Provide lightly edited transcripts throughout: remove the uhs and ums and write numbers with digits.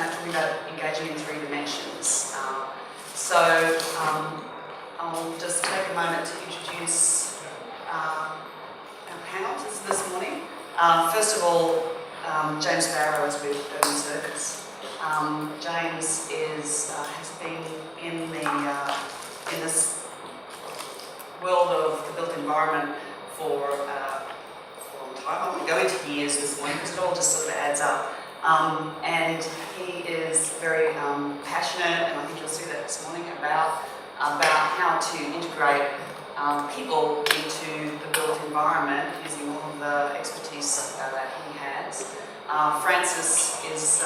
talking about engaging in 3 dimensions. I'll just take a moment to introduce our panelists this morning. First of all, James Barrow is with Circus. James has been in this world of the built environment for a long time. I won't go into years this morning because it all just sort of adds up. And he is very passionate, and I think you'll see that this morning, about how to integrate people into the built environment using all of the expertise that he has. Frances is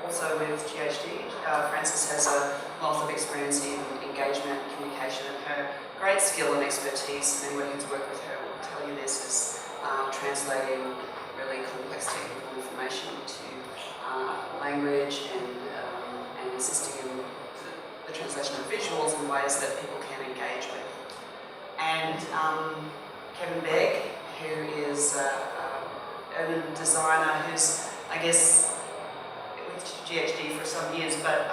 also with GHD. Frances has a wealth of experience in engagement, communication, and her great skill and expertise, and anyone who's worked with her will tell you this, is translating really complex technical information to language and assisting in the translation of visuals in ways that people can engage with. And Kevin Begg, who is a designer who's, I guess, with GHD for some years, but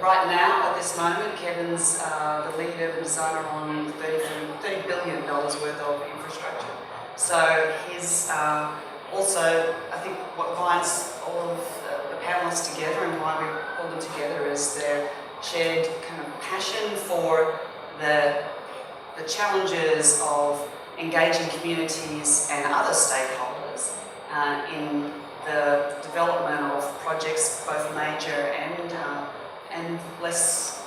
right now, at this moment, Kevin's the lead urban designer on $30 billion worth of infrastructure. So he's also, I think, what binds all of the panellists together and why we pulled them together is their shared kind of passion for the challenges of engaging communities and other stakeholders in the development of projects, both major and less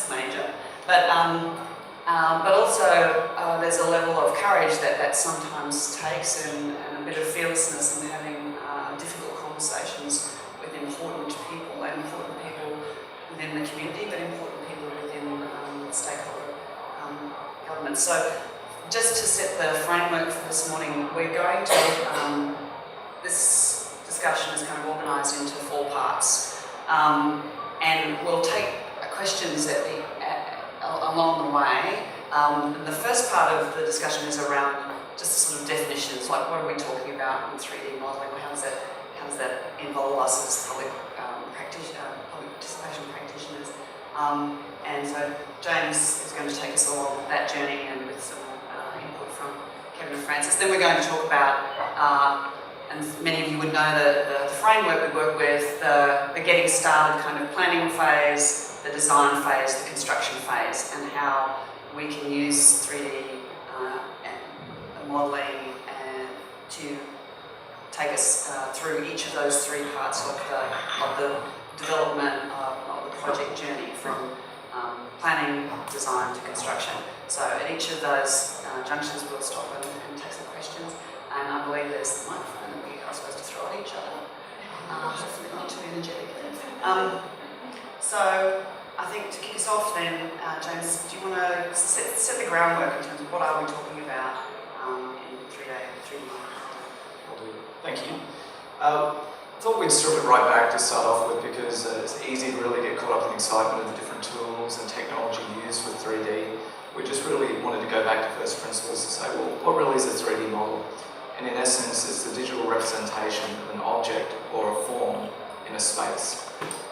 major. But also there's a level of courage that sometimes takes, and a bit of fearlessness in having difficult conversations with important people within the community, but important people within stakeholder government. So just to set the framework for this morning, we're going to, this discussion is kind of organised into 4 parts. And we'll take questions along the way. The first part of the discussion is around just sort of definitions, like what are we talking about in 3D modelling? How does that involve us as public participation practitioners? And so James is going to take us along that journey, and with some input from Kevin and Frances. Then we're going to talk about, and many of you would know the framework we work with, the getting started kind of planning phase, the design phase, the construction phase, and how we can use 3D modelling to take us through each of those 3 parts of the development of the project journey, from planning, design to construction. So at each of those junctions we'll stop and take some questions, and I believe there's the microphone that we are supposed to throw at each other. Hopefully not too energetic. So I think to kick us off then, James, do you want to set the groundwork in terms of what are we talking about in 3D? Thank you. I thought we'd strip it right back to start off with, because it's easy to really get caught up in the excitement of the different tools and technology used with 3D. We just really wanted to go back to first principles to say, well, what really is a 3D model? And in essence, it's the digital representation of an object or a form in a space.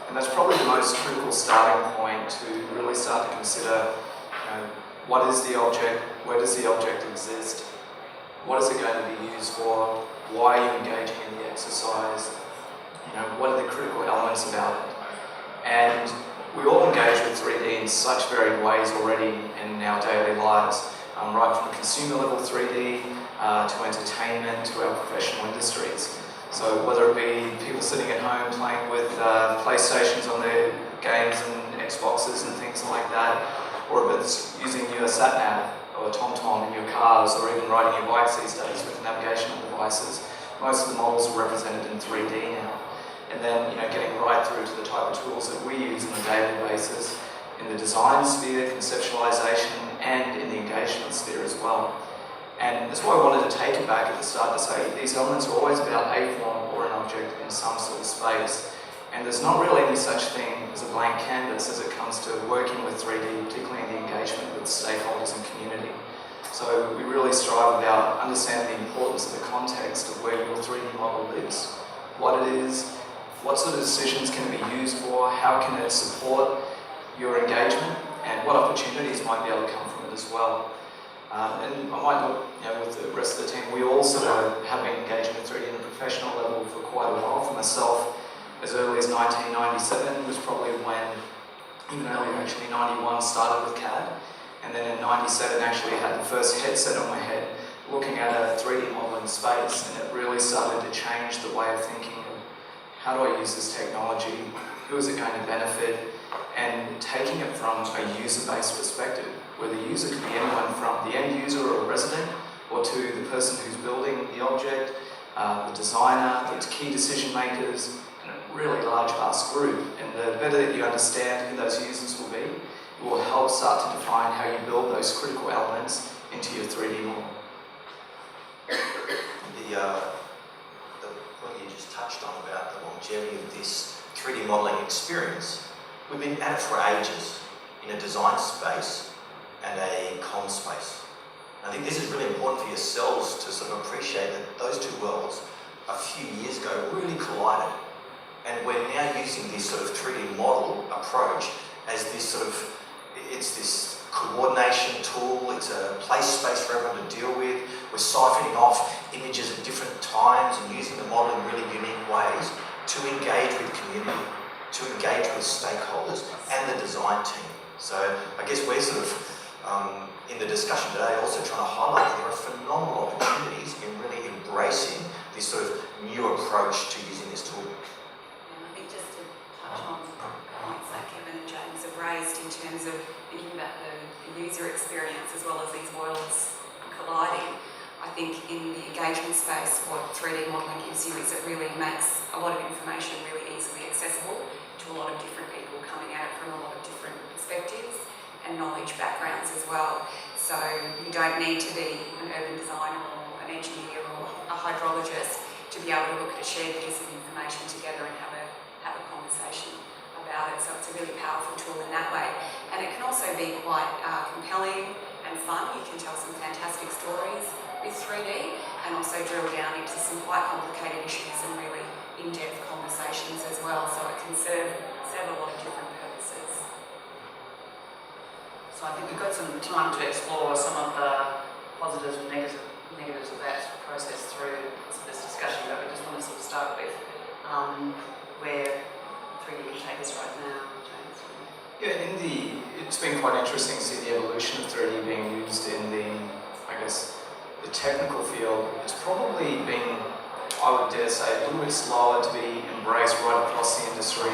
And that's probably the most critical starting point to really start to consider, what is the object, where does the object exist, what is it going to be used for, why are you engaging in the exercise, what are the critical elements about it. And we all engage with 3D in such varied ways already in our daily lives, right from consumer level 3D to entertainment to our professional industries. So whether it be people sitting at home playing with PlayStations on their games and Xboxes and things like that, or if it's using your sat-nav or a TomTom in your cars, or even riding your bikes these days with navigational devices, most of the models are represented in 3D now. And then, getting right through to the type of tools that we use on a daily basis in the design sphere, conceptualization, and in the engagement sphere as well. And that's why I wanted to take it back at the start to say these elements are always about a form or an object in some sort of space. And there's not really any such thing as a blank canvas as it comes to working with 3D, particularly in the engagement with stakeholders and community. So we really strive about understanding the importance of the context of where your 3D model lives, what it is, what sort of decisions can it be used for, how can it support your engagement, and what opportunities might be able to come from it as well. And I might look, with the rest of the team, we all sort of have been engaging with 3D on a professional level for quite a while. For myself, as early as 1997 was probably when, even earlier actually, 91 started with CAD. And then in 97 actually had the first headset on my head, looking at a 3D model in space, and it really started to change the way of thinking of how do I use this technology, who is it going to benefit, and taking it from a user-based perspective, where the user could be anyone from the end user or a resident, or to the person who's building the object, the designer, the key decision makers, and a really large, vast group. And the better that you understand who those users will be, it will help start to define how you build those critical elements into your 3D model. The point you just touched on about the longevity of this 3D modelling experience, we've been at it for ages in a design space and a comm space. I think this is really important for yourselves to sort of appreciate that those two worlds a few years ago really collided. And we're now using this sort of 3D model approach as this sort of, it's this coordination tool, it's a place space for everyone to deal with. We're siphoning off images at different times and using the model in really unique ways to engage with community, to engage with stakeholders and the design team. So I guess we're sort of, in the discussion today, also trying to highlight that there are phenomenal opportunities in really embracing this sort of new approach to using this tool. I think just to touch on points that Kevin and James have raised in terms of thinking about the user experience as well as these worlds colliding, I think in the engagement space, what 3D modelling gives you is it really makes a lot of information really easily accessible to a lot of different people coming at it from a lot of different perspectives and knowledge backgrounds as well. So you don't need to be an urban designer or an engineer or a hydrologist to be able to look at a shared piece of information together and have a conversation about it. So it's a really powerful tool in that way. And it can also be quite compelling and fun. You can tell some fantastic stories with 3D and also drill down into some quite complicated issues and really in-depth conversations as well. So it can serve a lot of different purposes. So I think we've got some time to explore some of the positives and negatives of that process through this discussion, but we just want to sort of start with where 3D can take us right now, James. Yeah, it's been quite interesting to see the evolution of 3D being used in the technical field. It's probably been, I would dare say, a little bit slower to be embraced right across the industry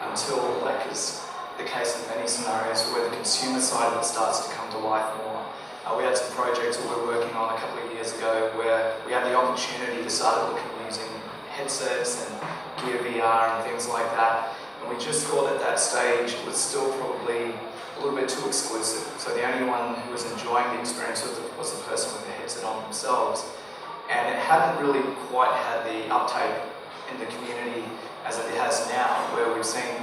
until, like is the case in many scenarios, where the consumer side of it starts to come to life more. We had some projects that we were working on a couple of years ago where we had the opportunity to start looking using headsets and Gear VR and things like that. And we just thought at that stage it was still probably a little bit too exclusive. So the only one who was enjoying the experience was the person with the headset on themselves. And it hadn't really quite had the uptake in the community as it has now, where we've seen,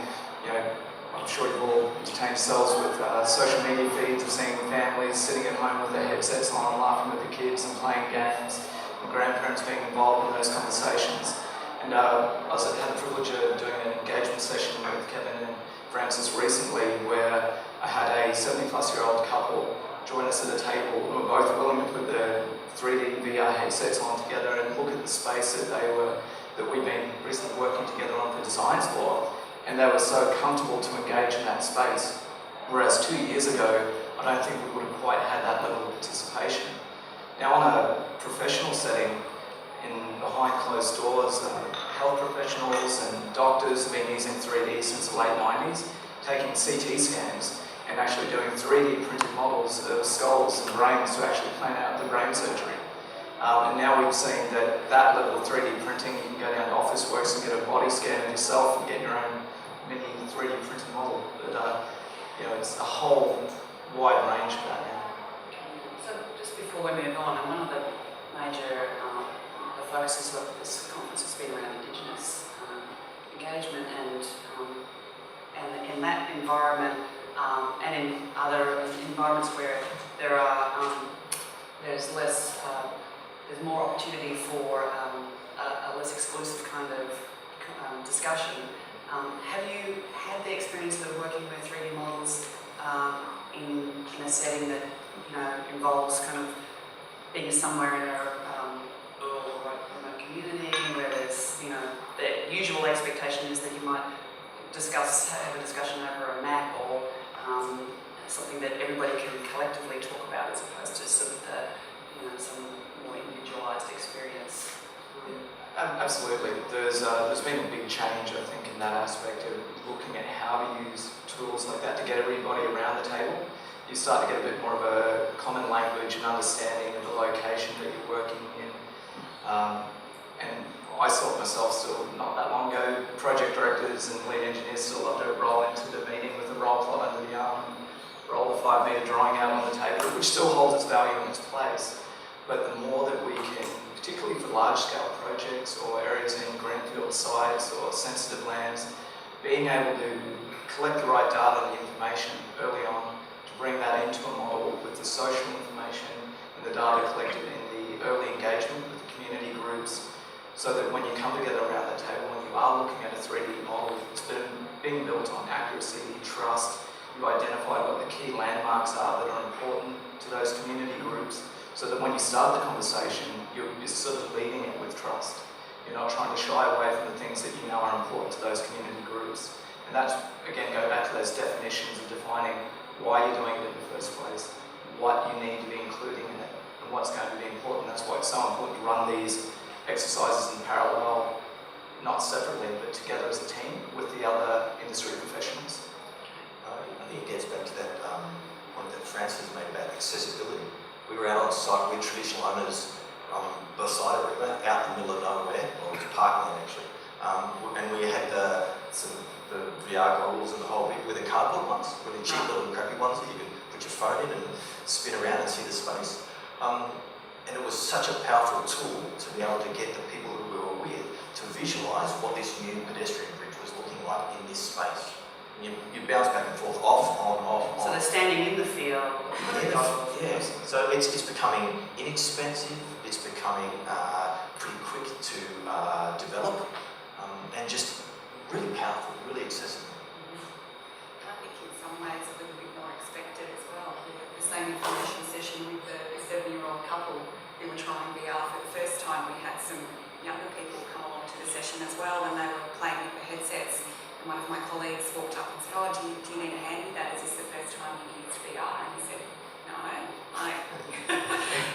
I'm sure you've all entertained yourselves with social media feeds of seeing families sitting at home with their headsets on, laughing with the kids and playing games, and grandparents being involved in those conversations. And I had the privilege of doing an engagement session with Kevin and Francis recently, where I had a 70-plus-year-old couple join us at a table who were both willing to put the 3D VR headsets on together and look at the space that we've been recently working together on for designs for. And they were so comfortable to engage in that space. Whereas 2 years ago, I don't think we would have quite had that level of participation. Now, on a professional setting, behind closed doors, health professionals and doctors have been using 3D since the late 90s, taking CT scans and actually doing 3D printed models of skulls and brains to actually plan out the brain surgery. And now we've seen that level of 3D printing, you can go down to Officeworks and get a body scan of yourself and get your own mini 3D printed model. But it's a whole wide range of that now. So just before we move on, and one of the major the focuses of this conference has been around Indigenous engagement and in that environment and in other environments where there's more opportunity for a less exclusive kind of discussion. Have you had the experience of working with 3D models in a setting that involves kind of being somewhere in a rural or remote community where there's the usual expectation is that you might have a discussion over a map or something that everybody can collectively talk about as opposed to sort of some more individualised experience? Absolutely. There's been a big change, I think, in that aspect of looking at how to use tools like that to get everybody around the table. You start to get a bit more of a common language and understanding of the location that you're working in. And I saw it myself still not that long ago. Project directors and lead engineers still love to roll into the meeting with a roll plot under the arm and roll a 5-metre drawing out on the table, which still holds its value in its place. But the more that we can, particularly for large-scale projects or areas in greenfield sites or sensitive lands, being able to collect the right data and information early on to bring that into a model with the social information and the data collected in the early engagement with the community groups, so that when you come together around the table and you are looking at a 3D model, it's being built on accuracy, trust. You identify what the key landmarks are that are important to those community groups, so that when you start the conversation, you're sort of leading it with trust. You're not trying to shy away from the things that you know are important to those community groups. And that's, again, go back to those definitions of defining why you're doing it in the first place, what you need to be including in it, and what's going to be important. That's why it's so important to run these exercises in parallel, not separately, but together as a team with the other industry professionals. I think it gets back to that point that Francis made about accessibility. We were out on site with traditional owners beside a river, out in the middle of nowhere, or it was parkland actually, and we had the VR goggles and the whole bit with the cardboard ones, really cheap little crappy ones that you can put your phone in and spin around and see the space. And it was such a powerful tool to be able to get the people who we were with to visualise what this new pedestrian bridge was looking like in this space. And you bounce back and forth, off, on, off, on. So they're standing in the field. Yes. So it's becoming inexpensive, it's becoming pretty quick to develop, and just really powerful, really accessible. I think in some ways a little bit more expected as well. The same information session with the 7-year-old couple who were trying VR for the first time. We had some younger people come along to the session as well, and they were playing with the headsets. And one of my colleagues walked up and said, "Oh, do you need a hand with that? Is this the first time you used VR?" And he said, "No."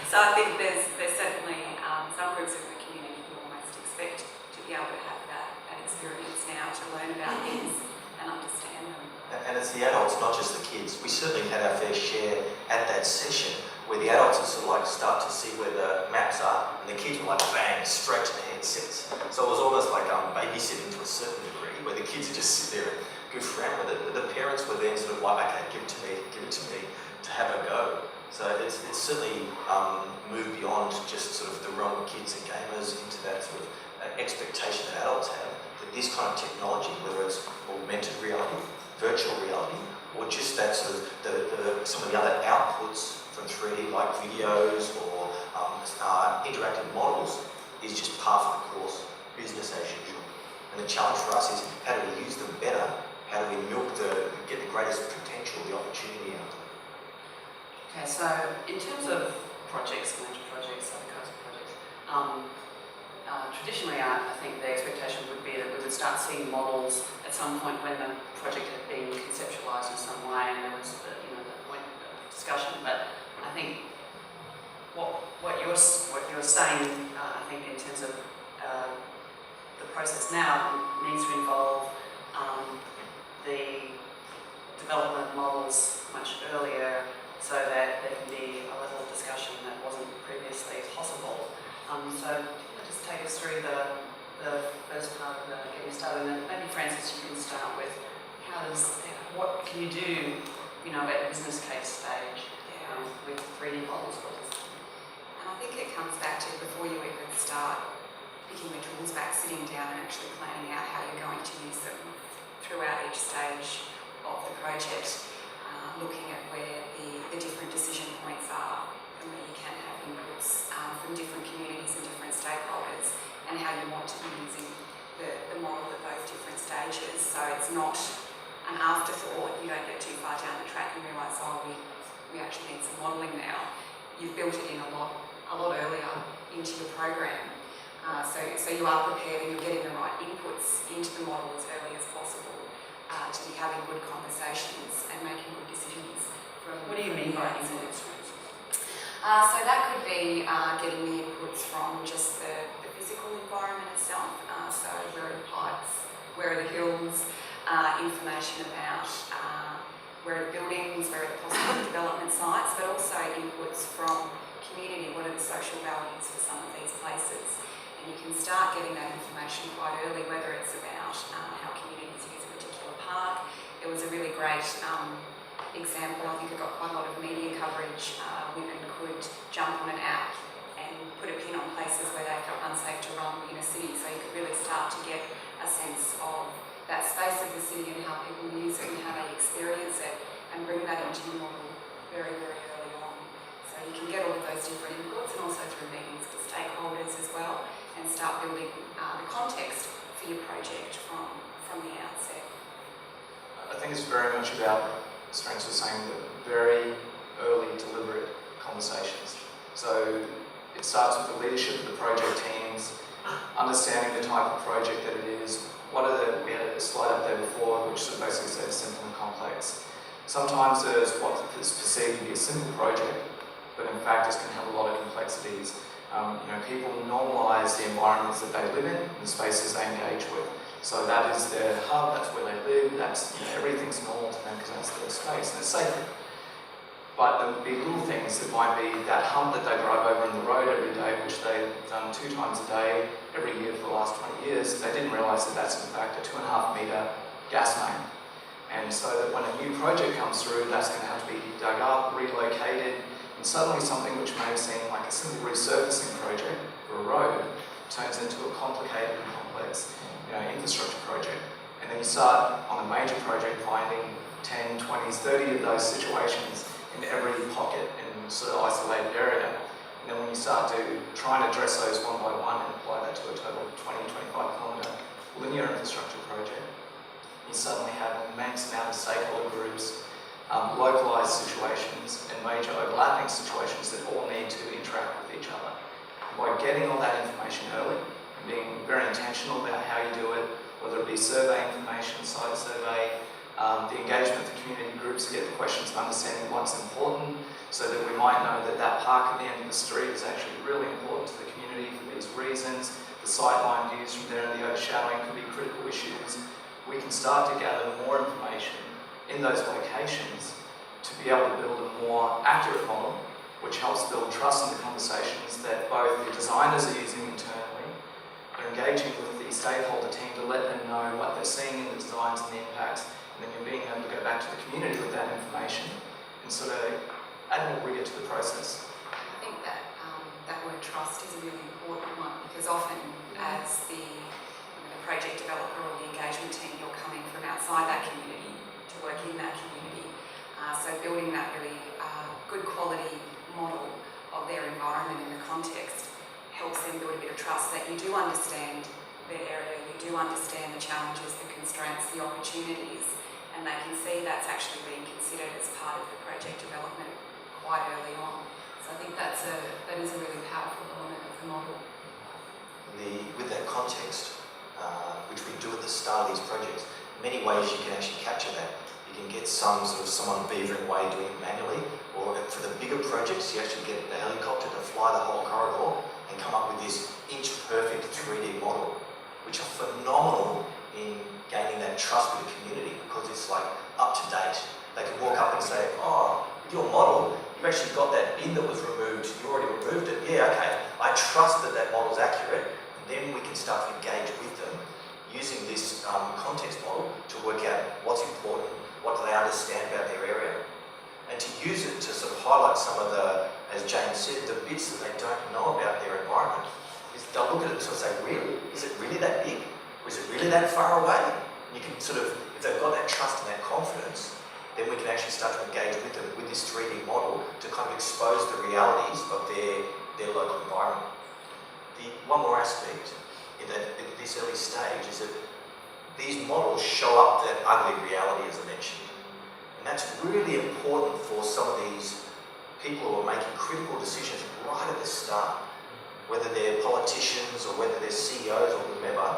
So I think there's certainly some groups of the community who almost expect to be able to have that experience now, to learn about things and understand them. And as the adults, not just the kids, we certainly had our fair share at that session where the adults would sort of like start to see where the maps are, and the kids were like bang, straight to the headsets. So it was almost like babysitting to a certain degree, where the kids would just sit there and goof around with it. But the parents were then sort of like, okay, give it to me to have a go. So it's certainly moved beyond just sort of the realm of kids and gamers into that sort of expectation that adults have, that this kind of technology, whether it's augmented reality, virtual reality, or just that sort of some of the other outputs from 3D like videos or interactive models, is just par for the course, business as usual. And the challenge for us is how do we use them better? How do we get the greatest potential, the opportunity out of them? Okay, so in terms of projects, major projects, other kinds of projects, traditionally I think the expectation would be that we would start seeing models at some point when the project had been conceptualised in some way and there was the point of discussion. But I think what you're saying, I think in terms of the process now needs to involve the development of models much earlier, so that there can be a level of discussion that wasn't previously possible. So just take us through the first part of getting started, and then maybe Francis, you can start with what can you do, at a business case stage with 3D models. And I think it comes back to, before you even start picking the tools back, sitting down and actually planning out how you're going to use them throughout each stage of the project, looking at where the different decision points are and where you can have inputs from different communities and different stakeholders, and how you want to be using the model at those different stages. So it's not an afterthought. You don't get too far down the track and realise, oh, we actually need some modelling now. You've built it in a lot earlier into your program. So you are prepared and you're getting the right inputs into the model as early as possible to be having good conversations and making good decisions. What do you mean by inputs? So that could be getting the inputs from just the physical environment itself. So where are the pipes, where are the hills, information about where are the buildings, where are the possible development sites, but also inputs from community, what are the social values for some of these places. And you can start getting that information quite early, whether it's about how communities use a particular park. It was a really great example. I think it got quite a lot of media coverage. Women could jump on an app and put a pin on places where they felt unsafe to run in a city. So you could really start to get a sense of that space of the city and how people use it and how they experience it, and bring that into your model very, very early on. So you can get all of those different inputs, and also through meetings with stakeholders as well, and start building the context for your project from the outset. I think it's very much about, as Francis was saying, the very early deliberate conversations. So it starts with the leadership of the project teams, understanding the type of project that it is. We had a slide up there before which sort of basically said simple and complex. Sometimes there's what is perceived to be a simple project, but in fact it can have a lot of complexities. People normalise the environments that they live in, the spaces they engage with. So that is their hub, that's where they live, that's everything's normal to them because that's their space and it's sacred. But there would be little things that might be that hump that they drive over in the road every day, which they've done 2 times a day every year for the last 20 years. They didn't realise that that's in fact a 2.5 metre gas main. And so that when a new project comes through, that's going to have to be dug up, relocated, and suddenly something which may have seemed like a simple resurfacing project for a road turns into a complicated and complex infrastructure project. And then you start on a major project finding 10, 20s, 30 of those situations in every pocket and sort of isolated area. And then when you start to try and address those one by one and apply that to a total of 20, 25 kilometre linear infrastructure project, you suddenly have an immense amount of stakeholder groups, localised situations and major overlapping situations that all need to interact with each other. And by getting all that information early and being very intentional about how you do it, whether it be survey information, site survey, the engagement with the community groups to get the questions of understanding what's important, so that we might know that that park at the end of the street is actually really important to the community for these reasons. The sightline views from there and the overshadowing could be critical issues. We can start to gather more information in those locations to be able to build a more accurate model, which helps build trust in the conversations that both the designers are using internally, they're engaging with the stakeholder team to let them know what they're seeing in the designs and the impacts, and then you're being able to go back to the community with that information and sort of add more rigor to the process. I think that that word trust is a really important one, because often as the project developer or the engagement team, you're coming from outside that community to work in that community. So building that really good quality model of their environment and the context helps them build a bit of trust that you do understand their area, you do understand the challenges, the constraints, the opportunities, and they can see that's actually being considered as part of the project development quite early on. So I think that is a really powerful element of the model. With that context, which we do at the start of these projects, many ways you can actually capture that. You can get someone beavering away doing it manually, or for the bigger projects, you actually get the helicopter to fly the whole corridor and come up with this inch-perfect 3D model, which are phenomenal in gaining that trust with the community, because it's like up to date. They can walk up and say, oh, with your model, you've actually got that bin that was removed, you already removed it. Yeah, okay, I trust that that model's accurate, and then we can start to engage with them using this context model to work out what's important, what do they understand about their area, and to use it to sort of highlight some of the, as James said, the bits that they don't know about their environment. They'll look at it and sort of say, really? Is it really that big? Or is it really that far away? And you can sort of, if they've got that trust and that confidence, then we can actually start to engage with them with this 3D model to kind of expose the realities of their local environment. One more aspect is that this this early stage is that these models show up that ugly reality, as I mentioned. And that's really important for some of these people who are making critical decisions right at the start, whether they're politicians or whether they're CEOs or whomever.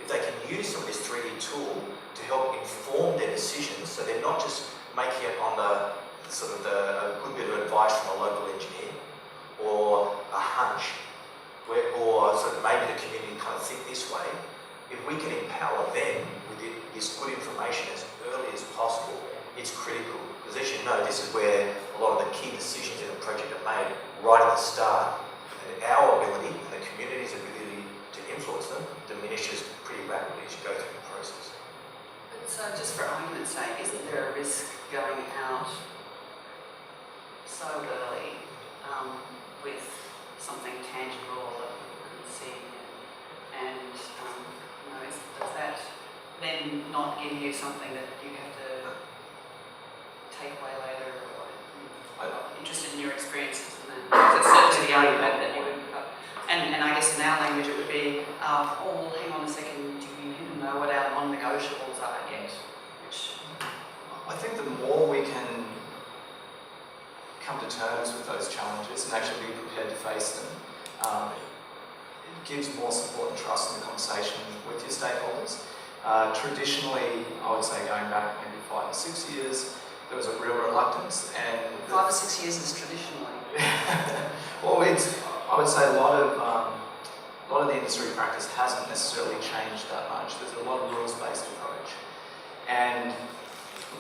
If they can use some of this 3D tool to help inform their decisions, so they're not just making it on a good bit of advice from a local engineer or a hunch, or sort of maybe the community kind of think this way. If we can empower them with this good information as early as possible, it's critical. Because as you know, this is where a lot of the key decisions in the project are made right at the start. And our ability and the community's ability to influence them diminishes pretty rapidly as you go through the process. So just for argument's sake, isn't there a risk going out so early with something tangible that you can see, and does that then not give you something that you have to take away later? Or I'm interested in your experiences in that. Because it's certainly the argument that you would put up. And I guess in our language it would be, oh, hang on a second, do we know what our non-negotiables are yet? Which I think the more we can come to terms with those challenges and actually be prepared to face them, it gives more support and trust in the conversation with your stakeholders. Traditionally, I would say going back maybe 5 or 6 years, there was a real reluctance, and 5 or 6 years is traditionally. Well, I would say a lot of the industry practice hasn't necessarily changed that much. There's a lot of rules-based approach, and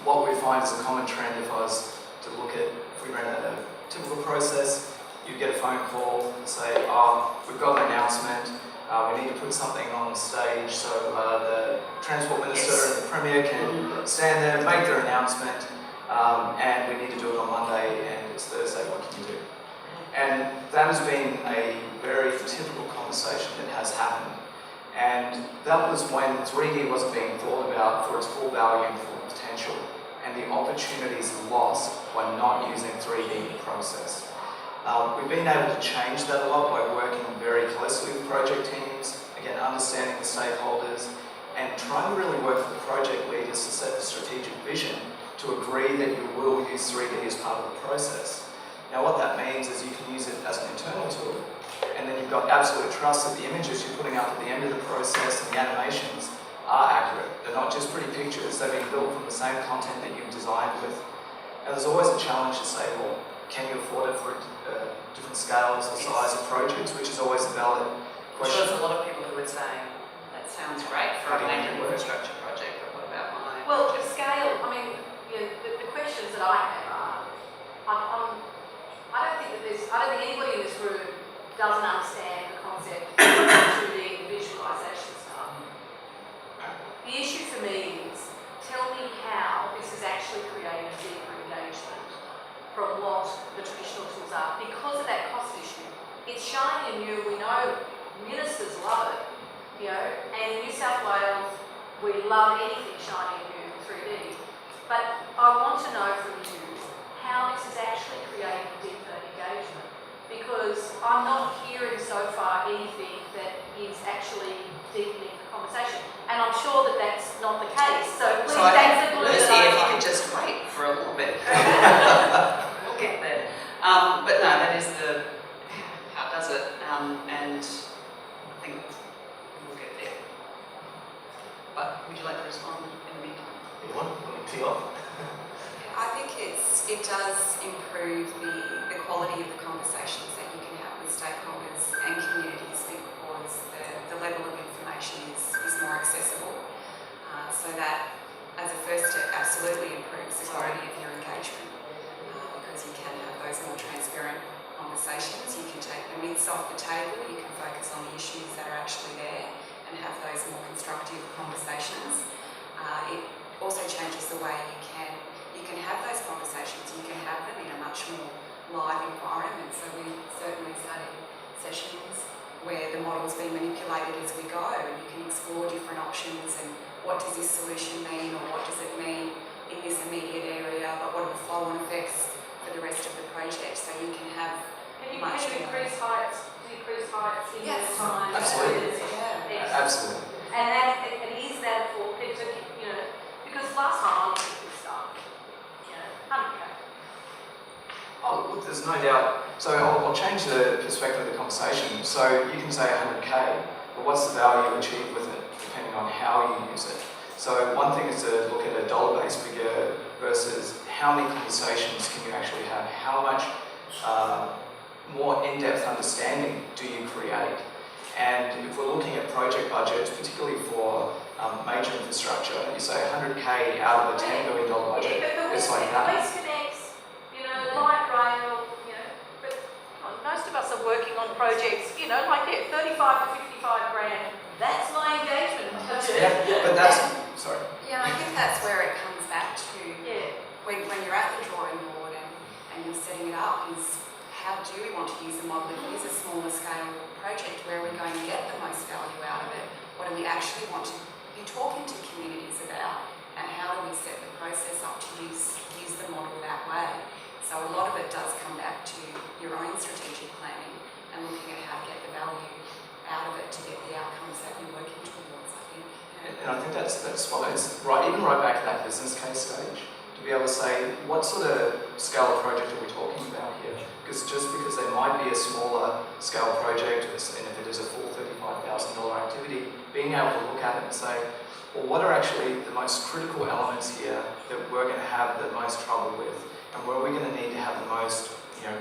what we find is a common trend. If I was to look at, if we ran a typical process, you get a phone call and say, "Oh, we've got an announcement. We need to put something on stage so the Transport Minister and the Premier can stand there and make their announcement, and we need to do it on Monday, and it's Thursday. What can you do?" And that has been a very typical conversation that has happened. And that was when 3D wasn't being thought about for its full value and full potential, and the opportunities lost by not using 3D in the process. We've been able to change that a lot by working very closely with project teams, again, understanding the stakeholders, and trying to really work with the project leaders to set the strategic vision to agree that you will use 3D as part of the process. Now what that means is you can use it as an internal tool, and then you've got absolute trust that the images you're putting up at the end of the process and the animations are accurate. They're not just pretty pictures, they've been built from the same content that you've designed with. And there's always a challenge to say, well, can you afford it for different scales or size of projects, which is always a valid question. There's a lot of people who would say, that sounds great for a major infrastructure project, but what about my... Well, the scale, I mean, the questions that I have are, I don't think anybody in this room doesn't understand the concept of 2D visualisation stuff. The issue for me is, tell me how this is actually creating deeper engagement from what the traditional tools are, because of that cost issue. It's shiny and new, we know ministers love it, and in New South Wales, we love anything shiny and new in 3D. But I want to know from you how this is actually creating deeper engagement, because I'm not hearing so far anything that is actually deepening the conversation, and I'm sure that that's not the case. So please, that's the good Lucy, if you could just wait for a little bit. We'll get there. But no, that is how does it, and I think we'll get there. But would you like to respond in the meantime? You want to tee off? I think it does improve the quality of the conversations that you can have with stakeholders and communities, because the level of information is more accessible. So that, as a first step, absolutely improves the quality of your engagement, because you can have those more transparent conversations. You can take the myths off the table, you can focus on the issues that are actually there and have those more constructive conversations. It also changes the way you can have those conversations. You can have them in a much more live environment. So we certainly started sessions where the model's been manipulated as we go, and you can explore different options and what does this solution mean, or what does it mean in this immediate area, but what are the flow-on effects for the rest of the project, so you can have Can you much increase heights in Yes, real time? absolutely. Yeah. Absolutely. And is that for people to, because last time I looked at this stuff, 100K. Oh, look, there's no doubt. So I'll change the perspective of the conversation. So you can say 100K, but what's the value you achieve with it, depending on how you use it. So one thing is to look at a dollar-based figure versus how many conversations can you actually have, how much more in-depth understanding do you create. And if we're looking at project budgets, particularly for major infrastructure, you say 100K out of a $10 million budget, it's like that. Police connects, light rail, but most of us are working on projects, like 35 to 55 grand. That's my engagement budget. Yeah, but that's, sorry. Yeah, I think that's where it comes back to when you're at the drawing board and you're setting it up is how do we want to use the model if it is a smaller scale project, where are we going to get the most value out of it? What do we actually want to be talking to communities about, and how do we set the process up to use the model that way? So a lot of it does come back to your own strategic planning and looking at how to get the value out of it to get the outcomes that you're working towards, I think. And I think that's spot on. It's right, even right back to that business case stage, to be able to say, what sort of scale of project are we talking about here? Because just because there might be a smaller scale project, and if it is a full $35,000 activity, being able to look at it and say, well, what are actually the most critical elements here that we're going to have the most trouble with, and where are we going to need to have the most,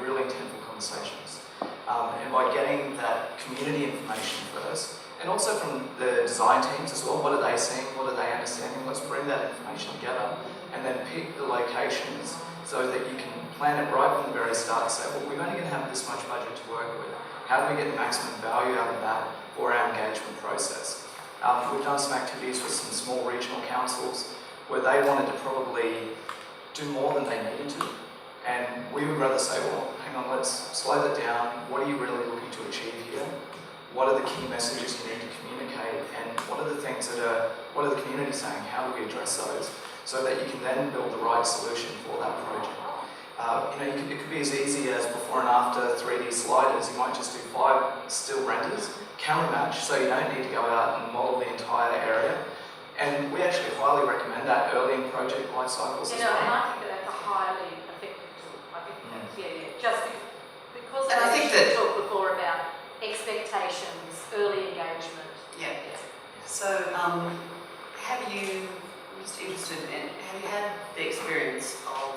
really intentful conversations? And by getting that community information first, and also from the design teams as well, what are they seeing, what are they understanding? Let's bring that information together and then pick the locations so that you can plan it right from the very start and say, well, we're only going to have this much budget to work with. How do we get the maximum value out of that for our engagement process? We've done some activities with some small regional councils where they wanted to probably do more than they needed to. And we would rather say, well, hang on, let's slow that down. What are you really looking to achieve here? What are the key messages you need to communicate? And what are the things what are the community saying? How do we address those? So that you can then build the right solution for that project. It could be as easy as before and after 3D sliders. You might just do 5 still renders, camera match, so you don't need to go out and model the entire area. And we actually highly recommend that early in project life cycles as well. And I think that's a highly effective tool. I think that's, just because And I think that talked before about expectations, early engagement. Yeah. So, have you, I'm just interested in, have you had the experience of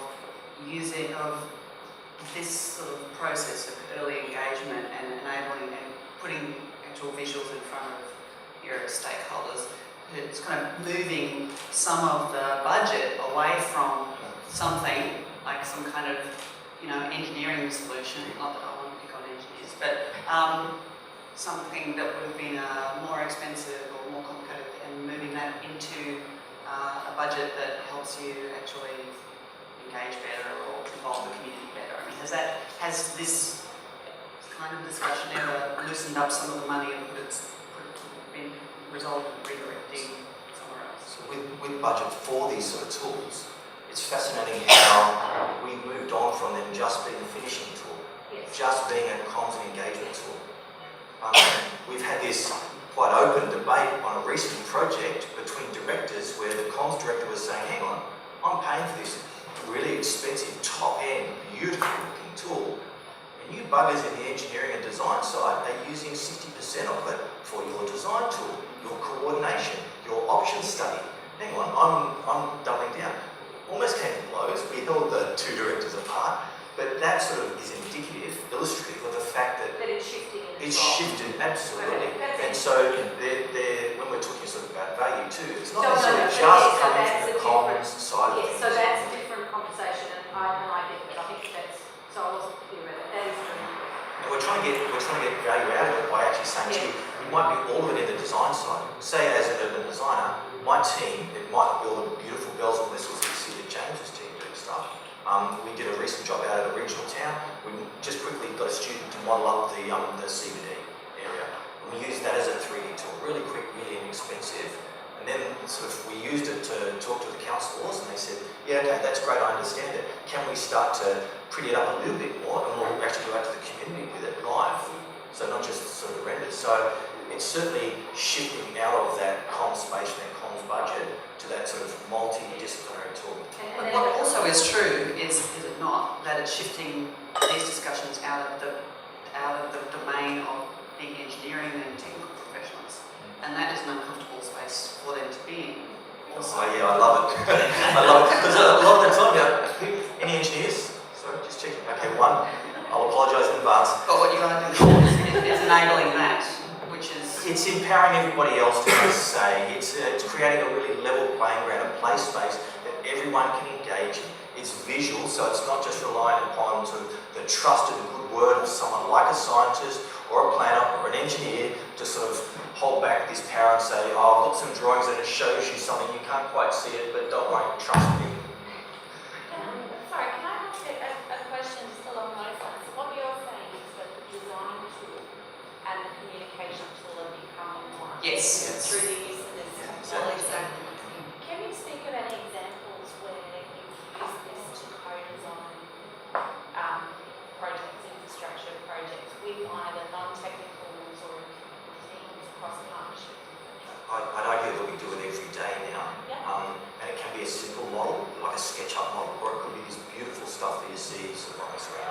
this sort of process of early engagement and enabling and putting actual visuals in front of your stakeholders? It's kind of moving some of the budget away from something like some kind of, engineering solution, not that I want to pick on engineers, but something that would have been more expensive or more complicated, and moving that into a budget that helps you actually engage better or involve the community better. I mean, has this kind of discussion ever loosened up some of the money and been resolved and redirecting somewhere else? So with budget for these sort of tools, it's fascinating how we moved on from them just being a finishing tool, just being a comms and engagement tool. We've had this quite open debate on a recent project between directors where the comms director was saying, hang on, I'm paying for this really expensive, top-end, beautiful looking tool, and you buggers in the engineering and design side are using 60% of it for your design tool, your coordination, your option study. Hang on, I'm doubling down. Almost came to blows. We held the two directors apart, but that sort of is indicative, illustrative of the fact that it's shifting in it's shifted, absolutely. And so when we're talking sort of about value too, it's not necessarily just coming from the comms side of things. So that's a different conversation, and I get that. I think that's, so I wasn't clear about that. That is very important. And we're trying to get value out of it by actually saying to you, we might be all of it in the design side. Say as an urban designer, my team, it might build a beautiful bells and whistles that see the James's team doing stuff. We did a recent job out at a regional town. We just quickly got a student to model up the CBD area. And we used that as a 3D tool, really quick, really inexpensive. And then we used it to talk to the councillors, and they said, yeah, okay, that's great, I understand it. Can we start to pretty it up a little bit more, and we'll actually go out to the community with it live? So not just sort of renders. So it's certainly shifting out of that comms space and that comms budget to that sort of multidisciplinary tool. But what also is true is it not, that it's shifting these discussions out of the domain of being engineering and technical professionals, and that is an uncomfortable space for them to be in. Oh yeah, I love it. I love it because a lot of the time, any engineers? Sorry, just checking. Okay, one. I'll apologise in advance. But what you want to do is enabling that, which is... It's empowering everybody else to have a say. It's creating a really level playing ground, a play space that everyone can engage in. It's visual, so it's not just reliant upon sort of the trusted and good word of someone like a scientist or a planner or an engineer to sort of hold back this power and say, oh, I've got some drawings and it shows you something, you can't quite see it, but don't worry, trust me. Sorry, can I ask a question just along those lines? What you're saying is that the design tool and the communication tool are becoming one. Yes. Through the use of this technology. Can you speak of any examples where you've used this to co-design projects, infrastructure projects with either non-technicals or teams across partnership? I'd argue that we do it every day now. Yeah. And it can be a simple model, like a SketchUp model, or it could be this beautiful stuff that you see sort of on the screen.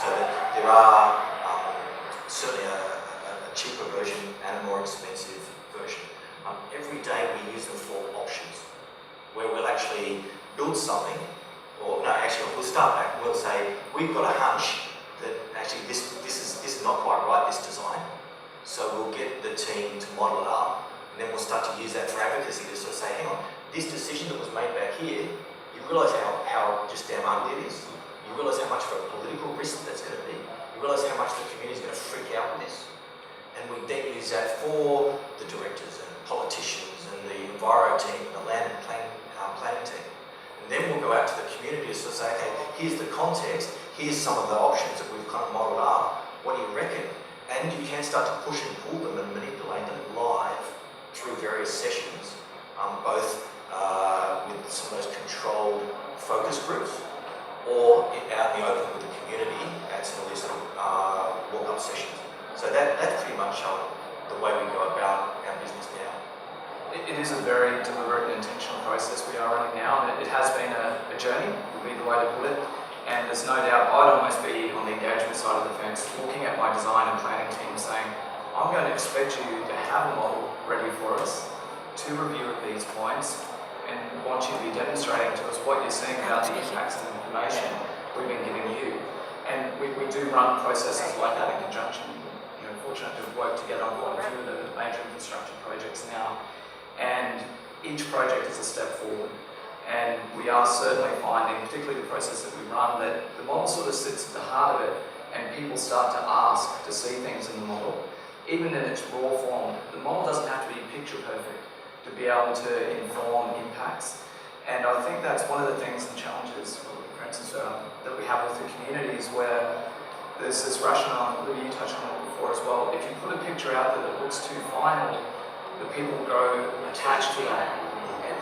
So that there are certainly a cheaper version and a more expensive version. Every day we use them for options, where we'll actually build something, or no, actually we'll start back. We'll say we've got a hunch that actually this is not quite right, this design. So we'll get the team to model it up, and then we'll start to use that for advocacy to sort of say, hang on, this decision that was made back here, you realise how just damn ugly it is. You realise how much of a political risk that's going to be. You realise how much the community is going to freak out with this. And we then use that for the directors and politicians and the enviro team and the land and planning team. And then we'll go out to the community to sort of say, okay, here's the context, here's some of the options that we've kind of modelled up, what do you reckon? And you can start to push and pull them and manipulate them live through various sessions, both with some of those controlled focus groups or out in the open with the community at some of these sort of walk-up sessions. So that's pretty much the way we go about our business now. It is a very deliberate and intentional process we are running now, and it has been a journey, would be the way to put it. And there's no doubt I'd almost be on the engagement side of the fence, looking at my design and planning team saying, I'm going to expect you to have a model ready for us, to review at these points, and want you to be demonstrating to us what you're seeing about the impacts and information we've been giving you. And we do run processes like that in conjunction. Fortunate to have worked together on quite a few of the major infrastructure projects now. And each project is a step forward. And we are certainly finding, particularly the process that we run, that the model sort of sits at the heart of it, and people start to ask to see things in the model. Even in its raw form, the model doesn't have to be picture perfect to be able to inform impacts. And I think that's one of the things and challenges, for instance, that we have with the communities where there's this rationale, Libby, you touched on it before as well. If you put a picture out there that looks too final, the people grow attached to that.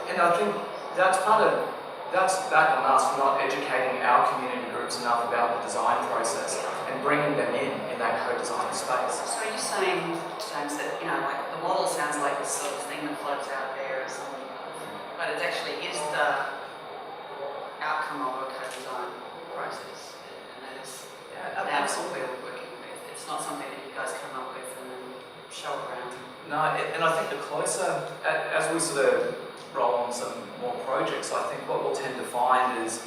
And I think that's back on us for not educating our community groups enough about the design process and bringing them in that co-design space. So are you saying, James, that, like the model sounds like this sort of thing that floats out there, but it actually is the outcome of a co-design process, and that is that's what we're working with. It's not something that you guys come up with and then show around. No, and I think the closer, as we sort of roll on some more projects, I think what we'll tend to find is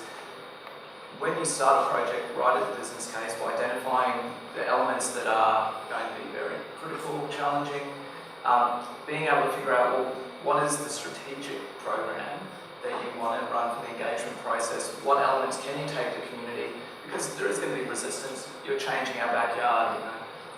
when you start a project right at the business case by identifying the elements that are going to be very critical, challenging, being able to figure out, well, what is the strategic program that you want to run for the engagement process? What elements can you take to community? Because there is going to be resistance. You're changing our backyard,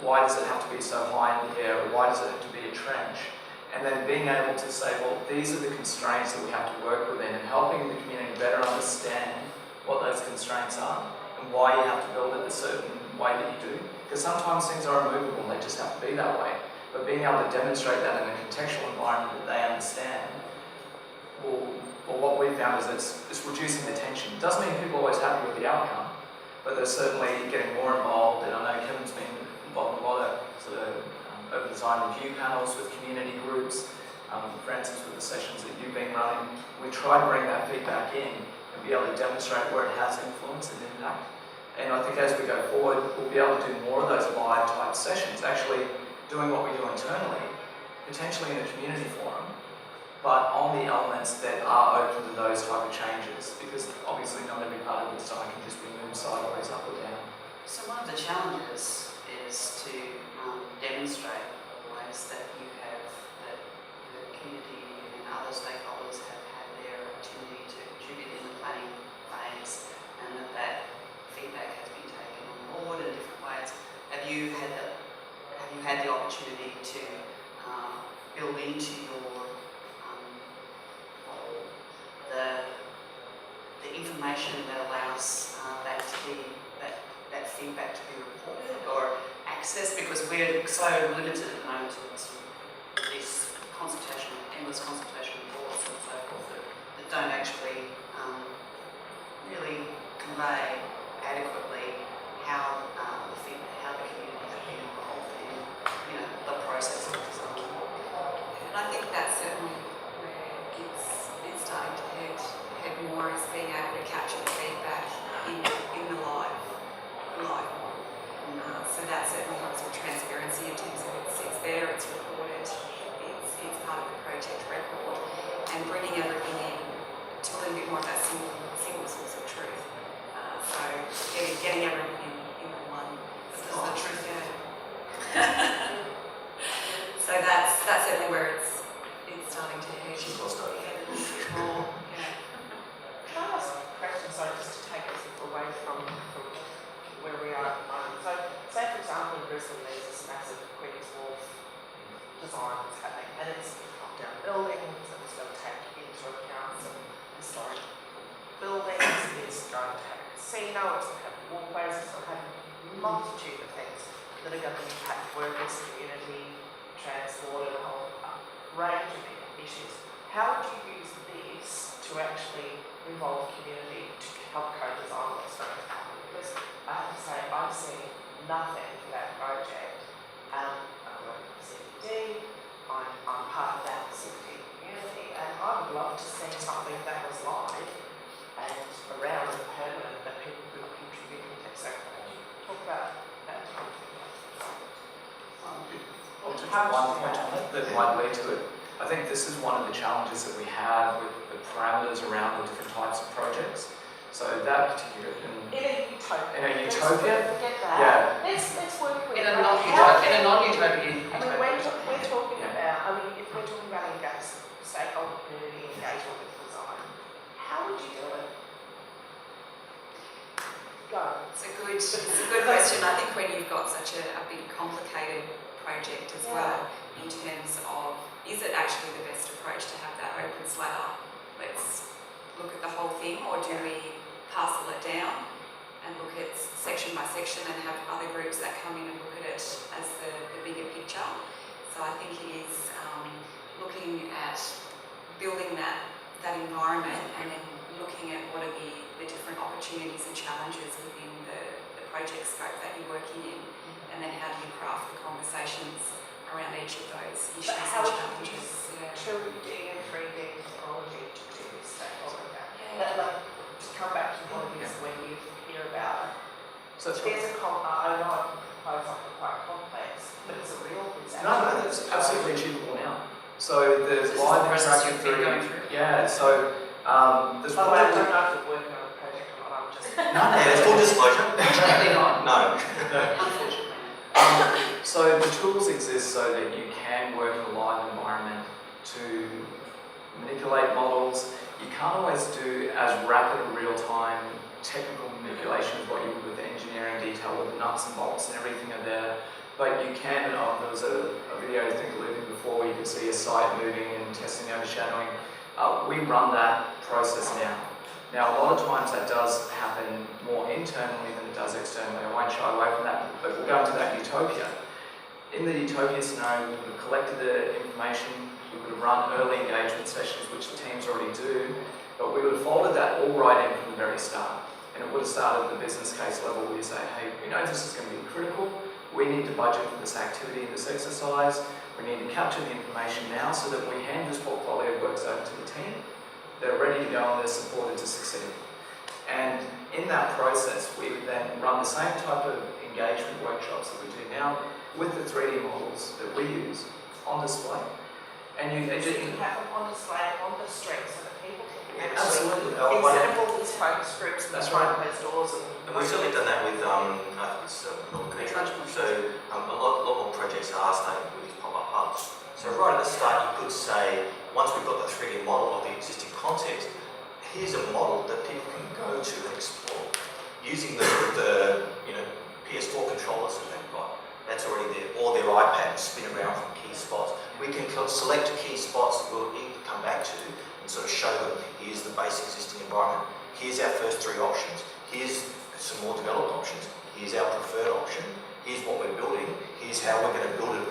Why does it have to be so high in the air? Or why does it have to be a trench? And then being able to say, well, these are the constraints that we have to work within, and helping the community better understand what those constraints are and why you have to build it a certain way that you do. Because sometimes things are immovable and they just have to be that way. But being able to demonstrate that in a contextual environment that they understand, well, what we've found is it's reducing the tension. It doesn't mean people are always happy with the outcome, but they're certainly getting more involved. And I know Kevin's been involved in a lot of sort of over design review panels with community groups. For instance, with the sessions that you've been running, we try to bring that feedback in and be able to demonstrate where it has influence and impact. And I think as we go forward, we'll be able to do more of those live type sessions, actually doing what we do internally, potentially in a community forum, but on the elements that are open to those type of changes, because obviously not every part of the design can just be moved sideways, up or down. So one of the challenges is to demonstrate ways that you have, that the community and other stakeholders have had their opportunity to contribute in the planning phase, and that feedback has been taken on board in different ways. Have you had the opportunity to build into your the information that allows that feedback to be reported or accessed, because we're so limited at the moment to these endless consultation boards and so forth that don't actually really convey adequately how the community has been involved in the process of design. And I think that's certainly where it's starting to head more, is being able to capture the feedback in the live model. So that certainly helps with transparency in terms of it's there, it's recorded, it's part of the project record, and bringing everything in to a little bit more of that single source of truth. So getting everything in one. This is the truth. Yeah. So that's certainly where it's starting to head. She's lost her. More, yeah. Can I ask a question, so just to take us away from where we are at the moment? So, say for example in Brisbane there's this massive Queen's Wharf design that's happening, and it's knocked down buildings, and it's going to take into account some historic buildings, it's going to have a casino, it's going to have walkways, it's going to have a multitude of things that are going to impact workers, community, transport, and a whole range of issues. How would you use this to actually involve community to help co-design what's going to happen? Because I have to say, I've seen nothing for that project. I work with the CBD, I'm part of that CBD community, and I would love to see something that was live and around and permanent that people could contribute to. So can you talk about that type of thing? I'll just add one point on it that might lead to it. I think this is one of the challenges that we have with the parameters around the different types of projects. So that particular In a utopia. In a utopia? Forget that. Yeah. Let's work with In a non-utopian we're talking about, if we're talking about stakeholder community engagement with design, how would you do it? Go. It's a good question. I think when you've got such a big complicated project as well, in terms of, is it actually the best approach to have that open slate? Let's look at the whole thing, or do we parcel it down and look at section by section and have other groups that come in and look at it as the bigger picture? So I think it is looking at building that environment and then looking at what are the different opportunities and challenges within the project scope that you're working in, and then how do you craft the conversations around each of those issues and How would you challenges. use 2D and 3D technology to do this stakeholder engagement? Just come back to what it is when you hear about it. So it's There's I know I can propose something quite complex, but it's a real disaster. No, that's absolutely achievable now. So there's This is live the process interactive you've been going through. Yeah, so there's By the way, I probably... don't know if it's working on a project or not, I'm just... Yeah, full disclosure. Definitely not. No. Unfortunately. So the tools exist so that you can work in a live environment to manipulate models. You can't always do as rapid real-time technical manipulation as what you would with engineering detail, with the nuts and bolts and everything are there. But you can, there was a video I think Libby before where you could see a site moving and testing overshadowing. We run that process now. Now a lot of times that does happen more internally than it does externally. I won't shy away from that, but we'll go into that utopia. In the utopia scenario, we would have collected the information, we would have run early engagement sessions, which the teams already do, but we would have folded that all right in from the very start. And it would have started at the business case level where you say, hey, we know this is going to be critical, we need to budget for this activity, this exercise. We need to capture the information now so that we hand this portfolio of works over to the team. They're ready to go and they're supported to succeed. And in that process, we then run the same type of engagement workshops that we do now with the 3D models that we use on display. And you can have them on display on the street so that people can absolutely. instead of all these focus groups That's behind right. closed doors And we've certainly done that with Northern Country. So a lot more projects are starting with these pop-up hubs. So right at the start, you could say, once we've got the 3D model of the existing context, here's a model that people can go to and explore using the PS4 controllers that they've got. That's already there, or their iPad, spin around from key spots. We can select key spots that we'll need to come back to and sort of show them, here's the base existing environment, here's our first 3 options, here's some more developed options, here's our preferred option, here's what we're building, here's how we're going to build it.